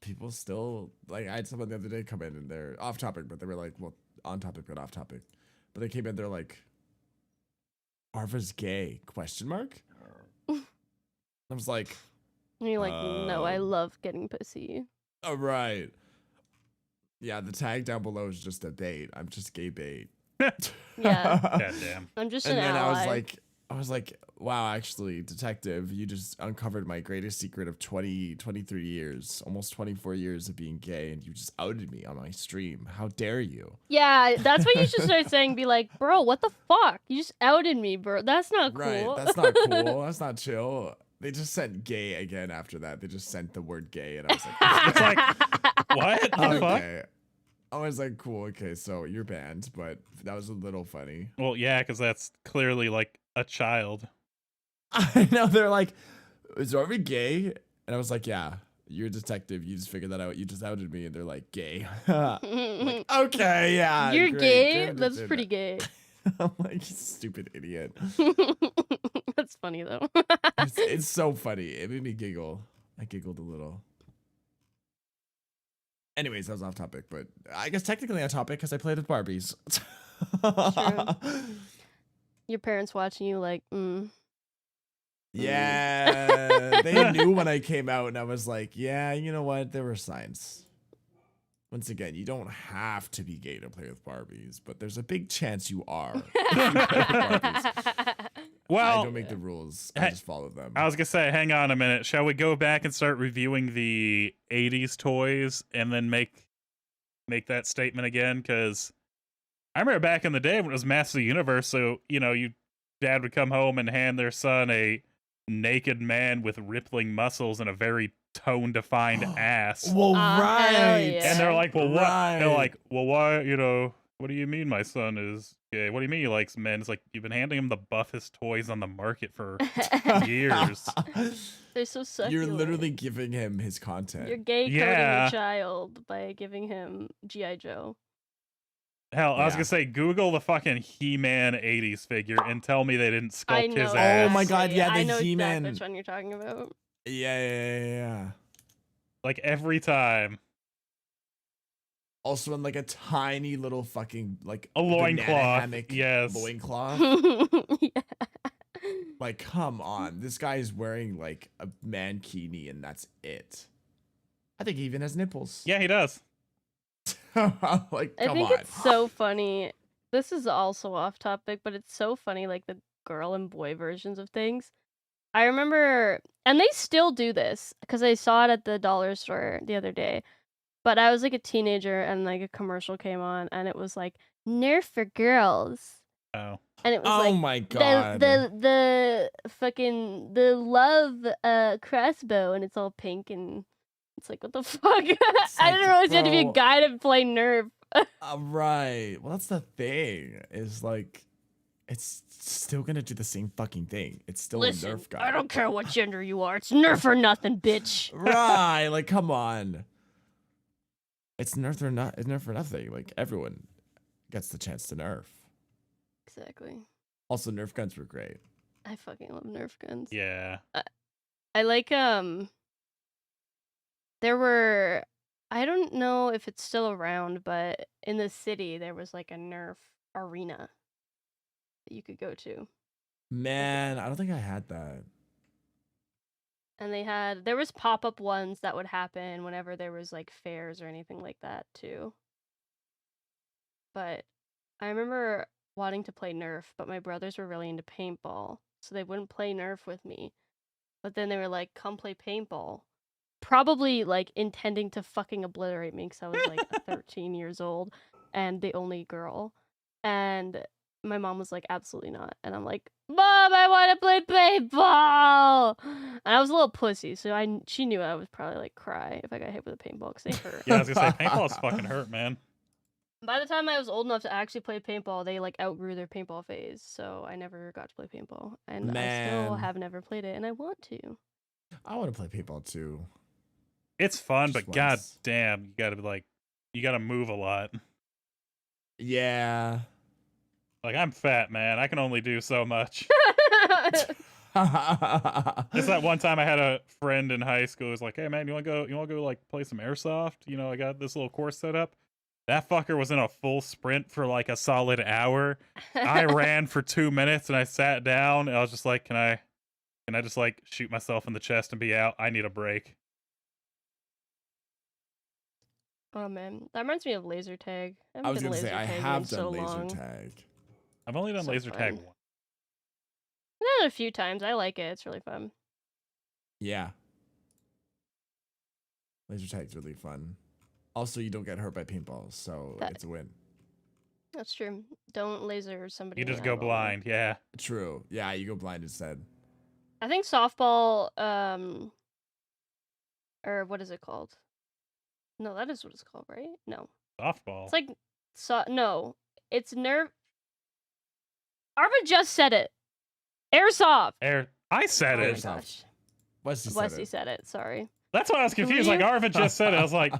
People still like I had someone the other day come in and they're off topic, but they were like, well, on topic but off topic. But they came in, they're like, Arva's gay? Question mark? I was like, And you're like, no, I Um, love getting pussy. all right. Yeah, the tag down below is just a bait. I'm just gay bait. Yeah. God damn. I'm just And an then ally. I was like, wow, actually, detective, you just uncovered my greatest secret of 23 years, almost 24 years of being gay, and you just outed me on my stream. How dare you? Yeah, that's what you should start saying. Be like, bro, what the fuck? You just outed me, bro. That's not cool. Right, that's not cool. That's not chill. They just sent gay again after that. They just sent the word gay, and I was like, It's like, what the fuck? okay. I was like, cool, okay, so you're banned, but that was a little funny. Well, yeah, because that's clearly like a child. I know, they're like, is Arby gay? And I was like, yeah, you're a detective. You just figured that out. You just outed me. And they're like, gay. I'm like, okay, yeah. You're great, gay? good That's to pretty know." gay. I'm like, you stupid idiot. That's funny, though. It's so funny. It made me giggle. I giggled a little. Anyways, that was off topic, but I guess technically on topic because I played with Barbies. Your parents watching you like, Yeah, they knew when I came out, and I was like, yeah, you know what? There were signs. Once again, you don't have to be gay to play with Barbies, but there's a big chance you are. If you play with Barbies. Well, I don't make the rules. I just follow them. I was gonna say, hang on a minute. Shall we go back and start reviewing the '80s toys and then make that statement again? Because I remember back in the day when it was Master Universe. So dad would come home and hand their son a naked man with rippling muscles and a very tone-defined ass. Well, hell right. yeah. And they're like, well, what? They're Right. like, well, why? What do you mean my son is gay? What do you mean he likes men? It's like, you've been handing him the buffest toys on the market for years. they're so succulent. You're literally giving him his content. You're gay coding Yeah. your child by giving him G.I. Joe. Hell, I was Yeah. gonna say, Google the fucking He-Man '80s figure and tell me they didn't I sculpt know. his Oh ass. my God, yeah, I the know He-Man. exactly which one you're talking about. Yeah. Like every time. Also in like a tiny little fucking like A banana loincloth, hammock yes. loincloth. Yeah. Like, come on. This guy is wearing like a mankini and that's it. I think he even has nipples. Yeah, he does. Like, I come think on. it's so funny. This is also off topic, but it's so funny, like the girl and boy versions of things. I remember, and they still do this because I saw it at the dollar store the other day. But I was like a teenager, and like a commercial came on, and it was like Nerf for girls, Oh. and it was Oh like my god. the fucking the love crossbow, and it's all pink, and it's like what the fuck? I didn't realize you had to be a bro. guy to play Nerf. Right. Well, that's the thing. Is like, it's still gonna do the same fucking thing. It's still Listen, a Nerf guy. I don't care what gender you are. It's Nerf or nothing, bitch. Right. Like, come on. It's Nerf or not. It's Nerf or nothing. Like, everyone gets the chance to Nerf. Exactly. Also, Nerf guns were great. I fucking love Nerf guns. Yeah. I like there were, I don't know if it's still around, but in the city there was like a Nerf arena that you could go to. Man, I don't think I had that. And there was pop-up ones that would happen whenever there was like fairs or anything like that too. But I remember wanting to play Nerf, but my brothers were really into paintball, so they wouldn't play Nerf with me. But then they were like, come play paintball. Probably like intending to fucking obliterate me because I was like 13 years old and the only girl. And my mom was like, absolutely not. And I'm like, Mom, I want to play paintball. And I was a little pussy, so she knew I would probably like cry if I got hit with a paintball because they hurt. Yeah, I was gonna say paintballs fucking hurt, man. By the time I was old enough to actually play paintball, they like outgrew their paintball phase, so I never got to play paintball. And I still Man. have never played it, and I want to. I want to play paintball too. It's fun, Just but god once. damn, you gotta move a lot. Yeah. Like, I'm fat, man. I can only do so much. Just that one time I had a friend in high school who was like, hey man, you wanna go like play some airsoft? You know, I got this little course set up. That fucker was in a full sprint for like a solid hour. I ran for 2 minutes and I sat down and I was just like, can I just like shoot myself in the chest and be out? I need a break. Oh man, that reminds me of laser tag. I was been gonna say laser I tagging have in so done laser long. tag. I've only done So laser tag fun. once. I've done it a few times. I like it. It's really fun. Yeah. Laser tag's really fun. Also, you don't get hurt by paintballs, so it's a win. That's true. Don't laser somebody. You in just the go eyeball. blind, yeah. True. Yeah, you go blind instead. I think softball, or what is it called? No, that is what it's called, right? No. Softball. It's like, no. It's Nerf. Arva just said it. Airsoft. I said Oh it. my Airsoft. gosh. Wesley said it. Sorry. That's why I was confused. Were Like you? Arva just said it. I was like,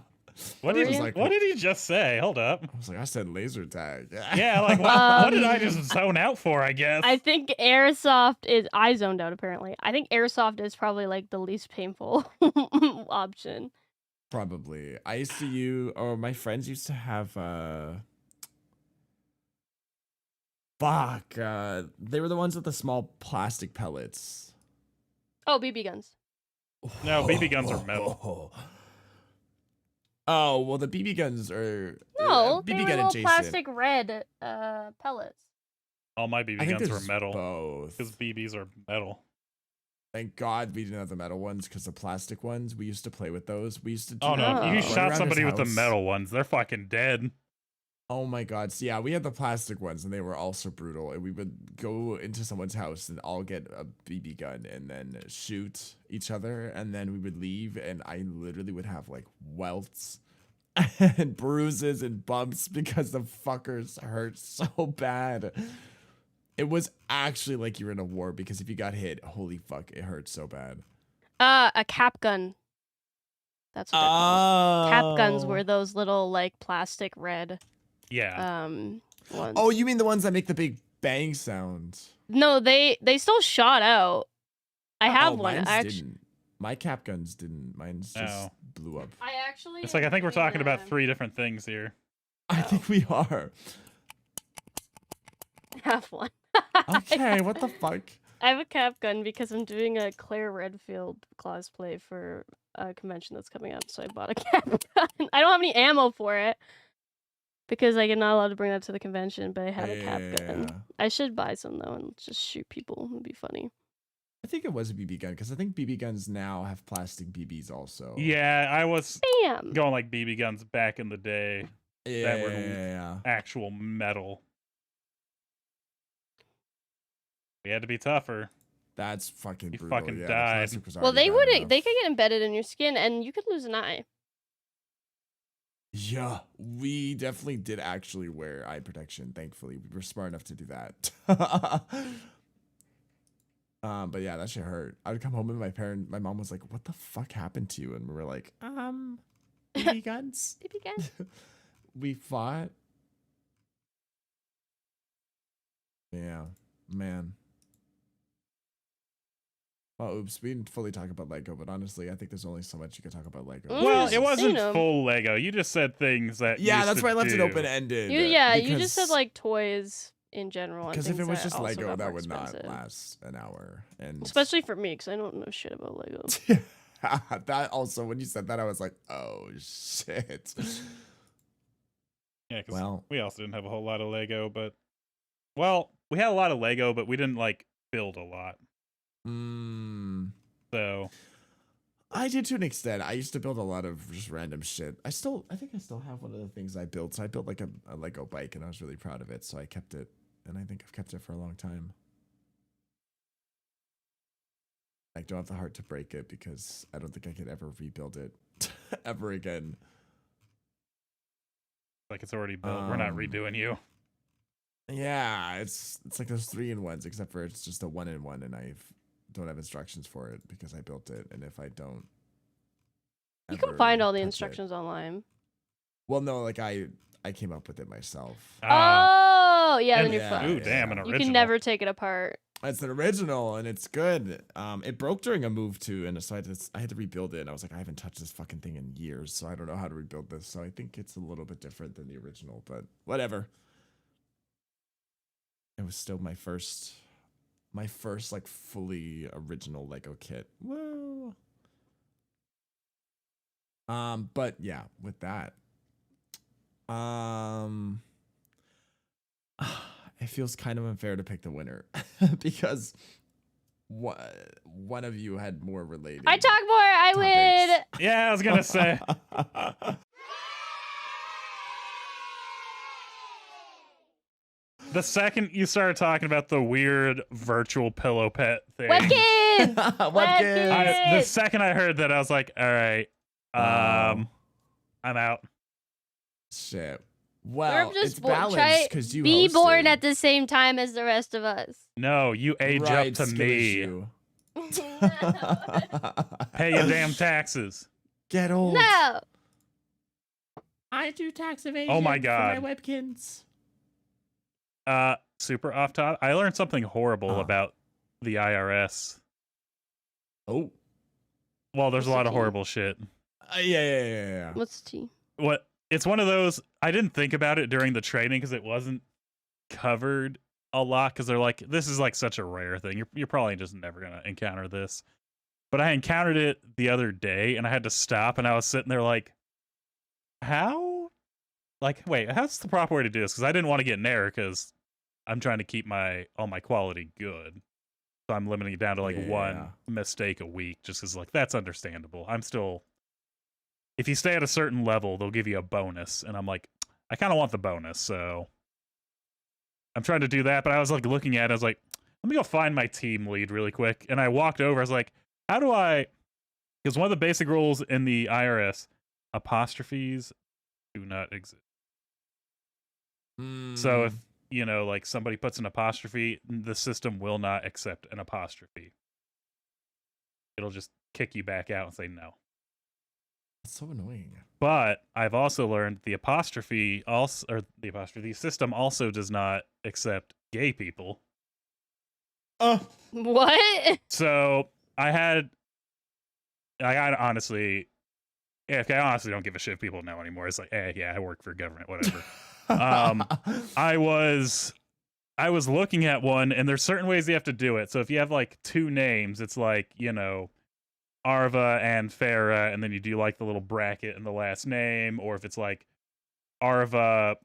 what Were did you? what did he just say? Hold up. I was like, I said laser tag. Yeah, like what did I just zone out for, I guess? I think airsoft is. I zoned out apparently. I think airsoft is probably like the least painful option. Probably. I used to my friends used to have they were the ones with the small plastic pellets. Oh, BB guns. No, BB guns are metal. Oh, well, the BB guns are No, they BB were gun little adjacent. plastic red pellets. All my I BB think guns were there's metal. both. Because BBs are metal. Thank God we didn't have the metal ones, because the plastic ones, we used to play with those. We used to do Oh no, if you Oh. shot around his somebody with the house. metal ones, they're fucking dead. Oh my God. So yeah, we had the plastic ones and they were also brutal. And we would go into someone's house and all get a BB gun and then shoot each other. And then we would leave and I literally would have like welts and bruises and bumps because the fuckers hurt so bad. It was actually like you were in a war because if you got hit, holy fuck, it hurt so bad. A cap gun. That's what they're called. Cap guns were Oh. those little like plastic red Yeah. ones. Oh, you mean the ones that make the big bang sound? No, they still shot out. I have one. Mine's I actually didn't. My cap guns didn't. Mine's just Oh. blew up. It's like I think we're talking about 3 different things here. I think we are. have one. Okay, what the fuck? I have a cap gun because I'm doing a Claire Redfield cosplay for a convention that's coming up, so I bought a cap gun. I don't have any ammo for it because I'm not allowed to bring that to the convention, but I had a cap gun. Yeah. I should buy some though and just shoot people. It'd be funny. I think it was a BB gun because I think BB guns now have plastic BBs also. Yeah, I was Bam! going like BB guns back in the day. Yeah. That were Yeah. actual metal. We had to be tougher. That's fucking You brutal. fucking yeah, the died. plastic was Well, already they bad would enough. they could get embedded in your skin and you could lose an eye. Yeah, we definitely did actually wear eye protection. Thankfully, we were smart enough to do that. But yeah, that shit hurt. I would come home and my mom was like, "What the fuck happened to you?" And we were like, BB guns. BB gun. We fought. Yeah, man. Well, oops, we didn't fully talk about Lego, but honestly, I think there's only so much you could talk about Lego. Well, Just it wasn't seen 'em. full Lego. You just said things that. Yeah, used that's to why I left it do. open ended. You just said like toys in general. And because if it things was that just also Lego, got that more would not expensive. last an hour. And Especially for me, because I don't know shit about Lego. that also, when you said that, I was like, oh shit. Yeah, 'cause Well, we also didn't have a whole lot of Lego, but we had a lot of Lego, but we didn't like build a lot. So I did to an extent. I used to build a lot of just random shit. I think I still have one of the things I built. So I built like a Lego bike, and I was really proud of it. So I kept it, and I think I've kept it for a long time. I don't have the heart to break it because I don't think I could ever rebuild it ever again. like it's already built. We're not redoing you. Yeah, it's like those 3-in-1s, except for it's just a 1-in-1, and I don't have instructions for it because I built it. And if I don't, You can ever find all the touch it- instructions online. Well, no, like I came up with it myself. Oh, yeah, and- then you're yeah, fucked. Ooh, yeah. damn, an You original. can never take it apart. It's an original and it's good. It broke during a move too, and so I had to rebuild it. And I was like, I haven't touched this fucking thing in years, so I don't know how to rebuild this. So I think it's a little bit different than the original, but whatever. It was still my first like fully original Lego kit. Woo. But yeah, with that, it feels kind of unfair to pick the winner because one of you had more related. I talk more, I win. topics. Yeah, I was gonna say. The second you started talking about the weird virtual pillow pet thing, Webkin! Webkin! the second I heard that, I was like, all right, I'm out. Shit. Well, We're just it's balanced because you be born hosted. at the same time as the rest of us. No, you age Right, up to skittish me. you. Pay your damn taxes. Get old. No. I do tax evasion. Oh my for God. my Webkins. Super off top. I learned something horrible about the IRS. Oh. Well, there's What's a lot the of tea? horrible shit. Yeah. What's the tea? What? It's one of those. I didn't think about it during the training because it wasn't covered a lot. Because they're like, this is like such a rare thing. You're probably just never gonna encounter this. But I encountered it the other day, and I had to stop. And I was sitting there like, how? Like, wait, how's the proper way to do this? Because I didn't want to get an error because I'm trying to keep all my quality good. So I'm limiting it down to like Yeah. one mistake a week, just because like that's understandable. I'm still. If you stay at a certain level, they'll give you a bonus. And I'm like, I kind of want the bonus. So I'm trying to do that. But I was like looking at it. I was like, let me go find my team lead really quick. And I walked over. I was like, how do I? Because one of the basic rules in the IRS, apostrophes do not exist. So if, like somebody puts an apostrophe, the system will not accept an apostrophe. It'll just kick you back out and say no. That's so annoying. But I've also learned the system also does not accept gay people. What? So I honestly don't give a shit if people know anymore. It's like, yeah, I work for government, whatever. I I was looking at one, and there's certain ways you have to do it. So if you have like two names, it's like, Arva and Farah, and then you do like the little bracket in the last name, or if it's like Arva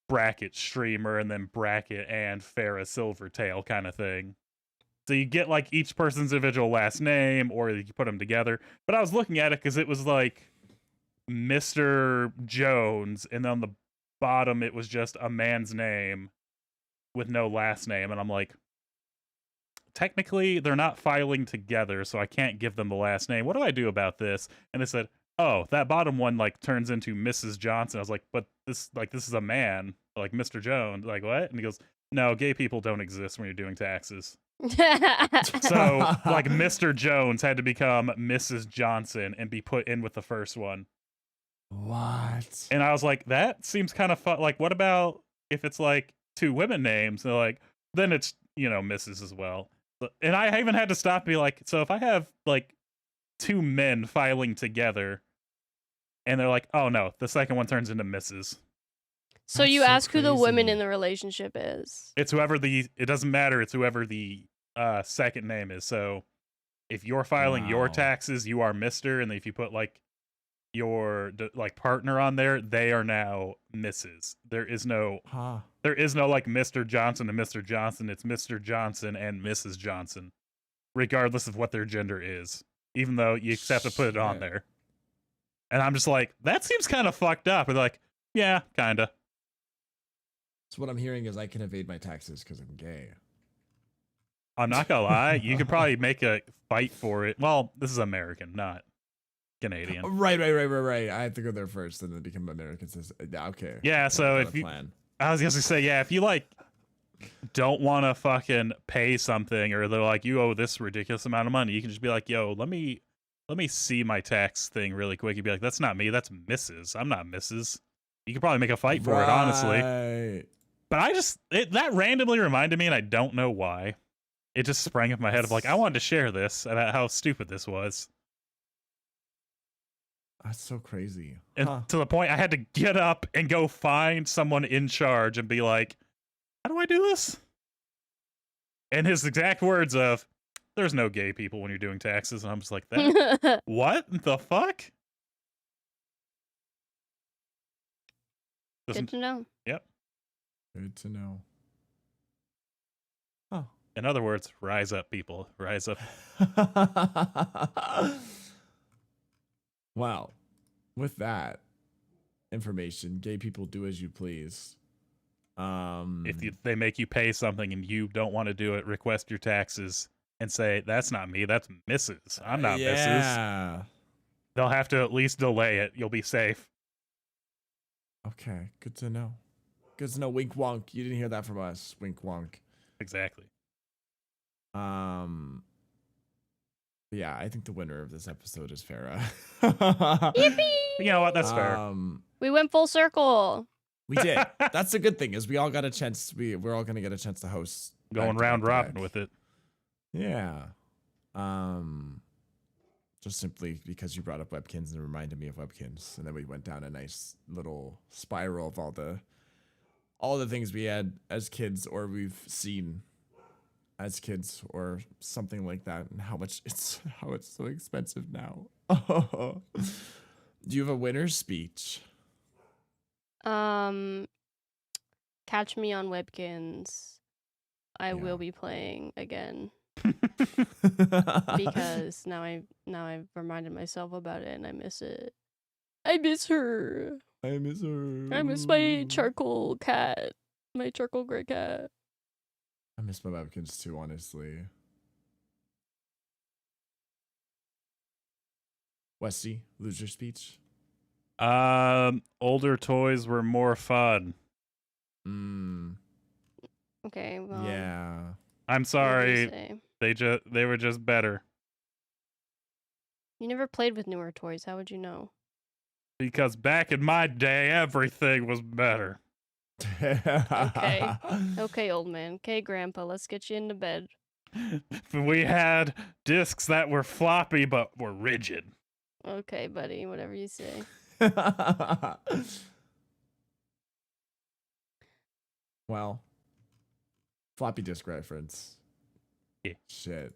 bracket streamer and then bracket and Farah Silvertail kind of thing. So you get like each person's individual last name, or you put them together. But I was looking at it because it was like Mr. Jones, and on the bottom it was just a man's name with no last name, and I'm like, technically they're not filing together, so I can't give them the last name. What do I do about this? And they said, oh, that bottom one like turns into Mrs. Johnson. I was like, but this is a man, like Mr. Jones. Like, what? And he goes, no, gay people don't exist when you're doing taxes. So like Mr. Jones had to become Mrs. Johnson and be put in with the first one. What? And I was like, that seems kind of fun. Like, what about if it's like two women names? They're like, then it's, Mrs. as well. And I even had to stop and be like, so if I have like two men filing together and they're like, oh no, the second one turns into Mrs. So That's you so ask who the woman crazy. in the relationship is. It's whoever it doesn't matter. It's whoever the second name is. So if you're filing your Wow. taxes, you are Mr. And if you put like your like partner on there, they are now Mrs. There is no like Mr. Johnson and Mr. Johnson. It's Mr. Johnson and Mrs. Johnson, regardless of what their gender is, even though you just have to put it on Shit. there. And I'm just like, that seems kind of fucked up. And they're like, yeah, kind of. So what I'm hearing is I can evade my taxes because I'm gay. I'm not gonna lie, you could probably make a fight for it. Well, this is American, not Canadian. Right. I have to go there first and then become American citizen. Okay. Yeah, so Got if a you, plan. I was gonna say, yeah, if you like don't want to fucking pay something, or they're like, you owe this ridiculous amount of money, you can just be like, yo, let me see my tax thing really quick. You'd be like, that's not me, that's Mrs. I'm not Mrs. You could probably make a fight for it, honestly. Right. But that randomly reminded me, and I don't know why. It just sprang up my head of like, I wanted to share this and how stupid this was. That's so crazy. And to the point I had to get up and go find someone in charge and be like, how do I do this? And his exact words of, there's no gay people when you're doing taxes. And I'm just like, that? What the fuck? Good to know. Yep. Good to know. Oh. In other words, rise up, people. Rise up. Wow. With that information, gay people do as you please. If they make you pay something and you don't want to do it, request your taxes and say, that's not me, that's Mrs. I'm not Mrs. Yeah. They'll have to at least delay it. You'll be safe. Okay, good to know. Good to know. Wink wonk. You didn't hear that from us. Wink wonk. Exactly. Yeah, I think the winner of this episode is Farah. Yippee! You know what? That's fair. We went full circle. We did. That's the good thing is we all got a chance. We're all gonna get a chance to host. Going round robin with it. Yeah. Just simply because you brought up Webkins and it reminded me of Webkins, and then we went down a nice little spiral of all the things we had as kids or we've seen as kids or something like that, and how it's so expensive now. Do you have a winner's speech? Catch me on Webkins. I will be playing again because now I've reminded myself about it and I miss it. I miss her. I miss her. I miss my charcoal cat. My charcoal gray cat. I miss my Webkins too, honestly. Westy, loser speech. Older toys were more fun. Okay, well. Yeah. I'm what do you sorry. say? They were just better. You never played with newer toys. How would you know? Because back in my day, everything was better. Okay. Okay, old man. Okay, grandpa, let's get you into bed. We had discs that were floppy but were rigid. Okay, buddy, whatever you say. Well, Floppy disk reference. Yeah. Shit.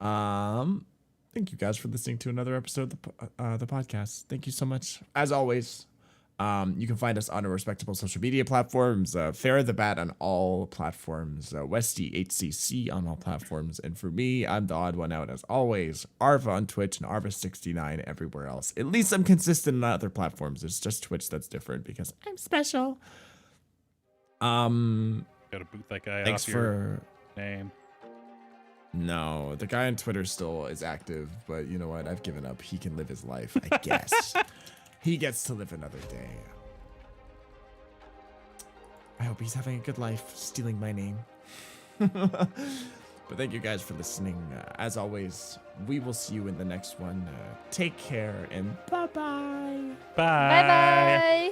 Thank you guys for listening to another episode of the podcast. Thank you so much. As always, you can find us on our respectable social media platforms. Farrah the Bat on all platforms. Westy HCC on all platforms. And for me, I'm the odd one out as always. Arva on Twitch and Arva69 everywhere else. At least I'm consistent on other platforms. It's just Twitch that's different because I'm special. Gotta boot that guy Thanks off your for... name. No, the guy on Twitter still is active, but you know what? I've given up. He can live his life, I guess. He gets to live another day. I hope he's having a good life, stealing my name. But thank you guys for listening. As always, we will see you in the next one. Take care and bye-bye. Bye. Bye bye.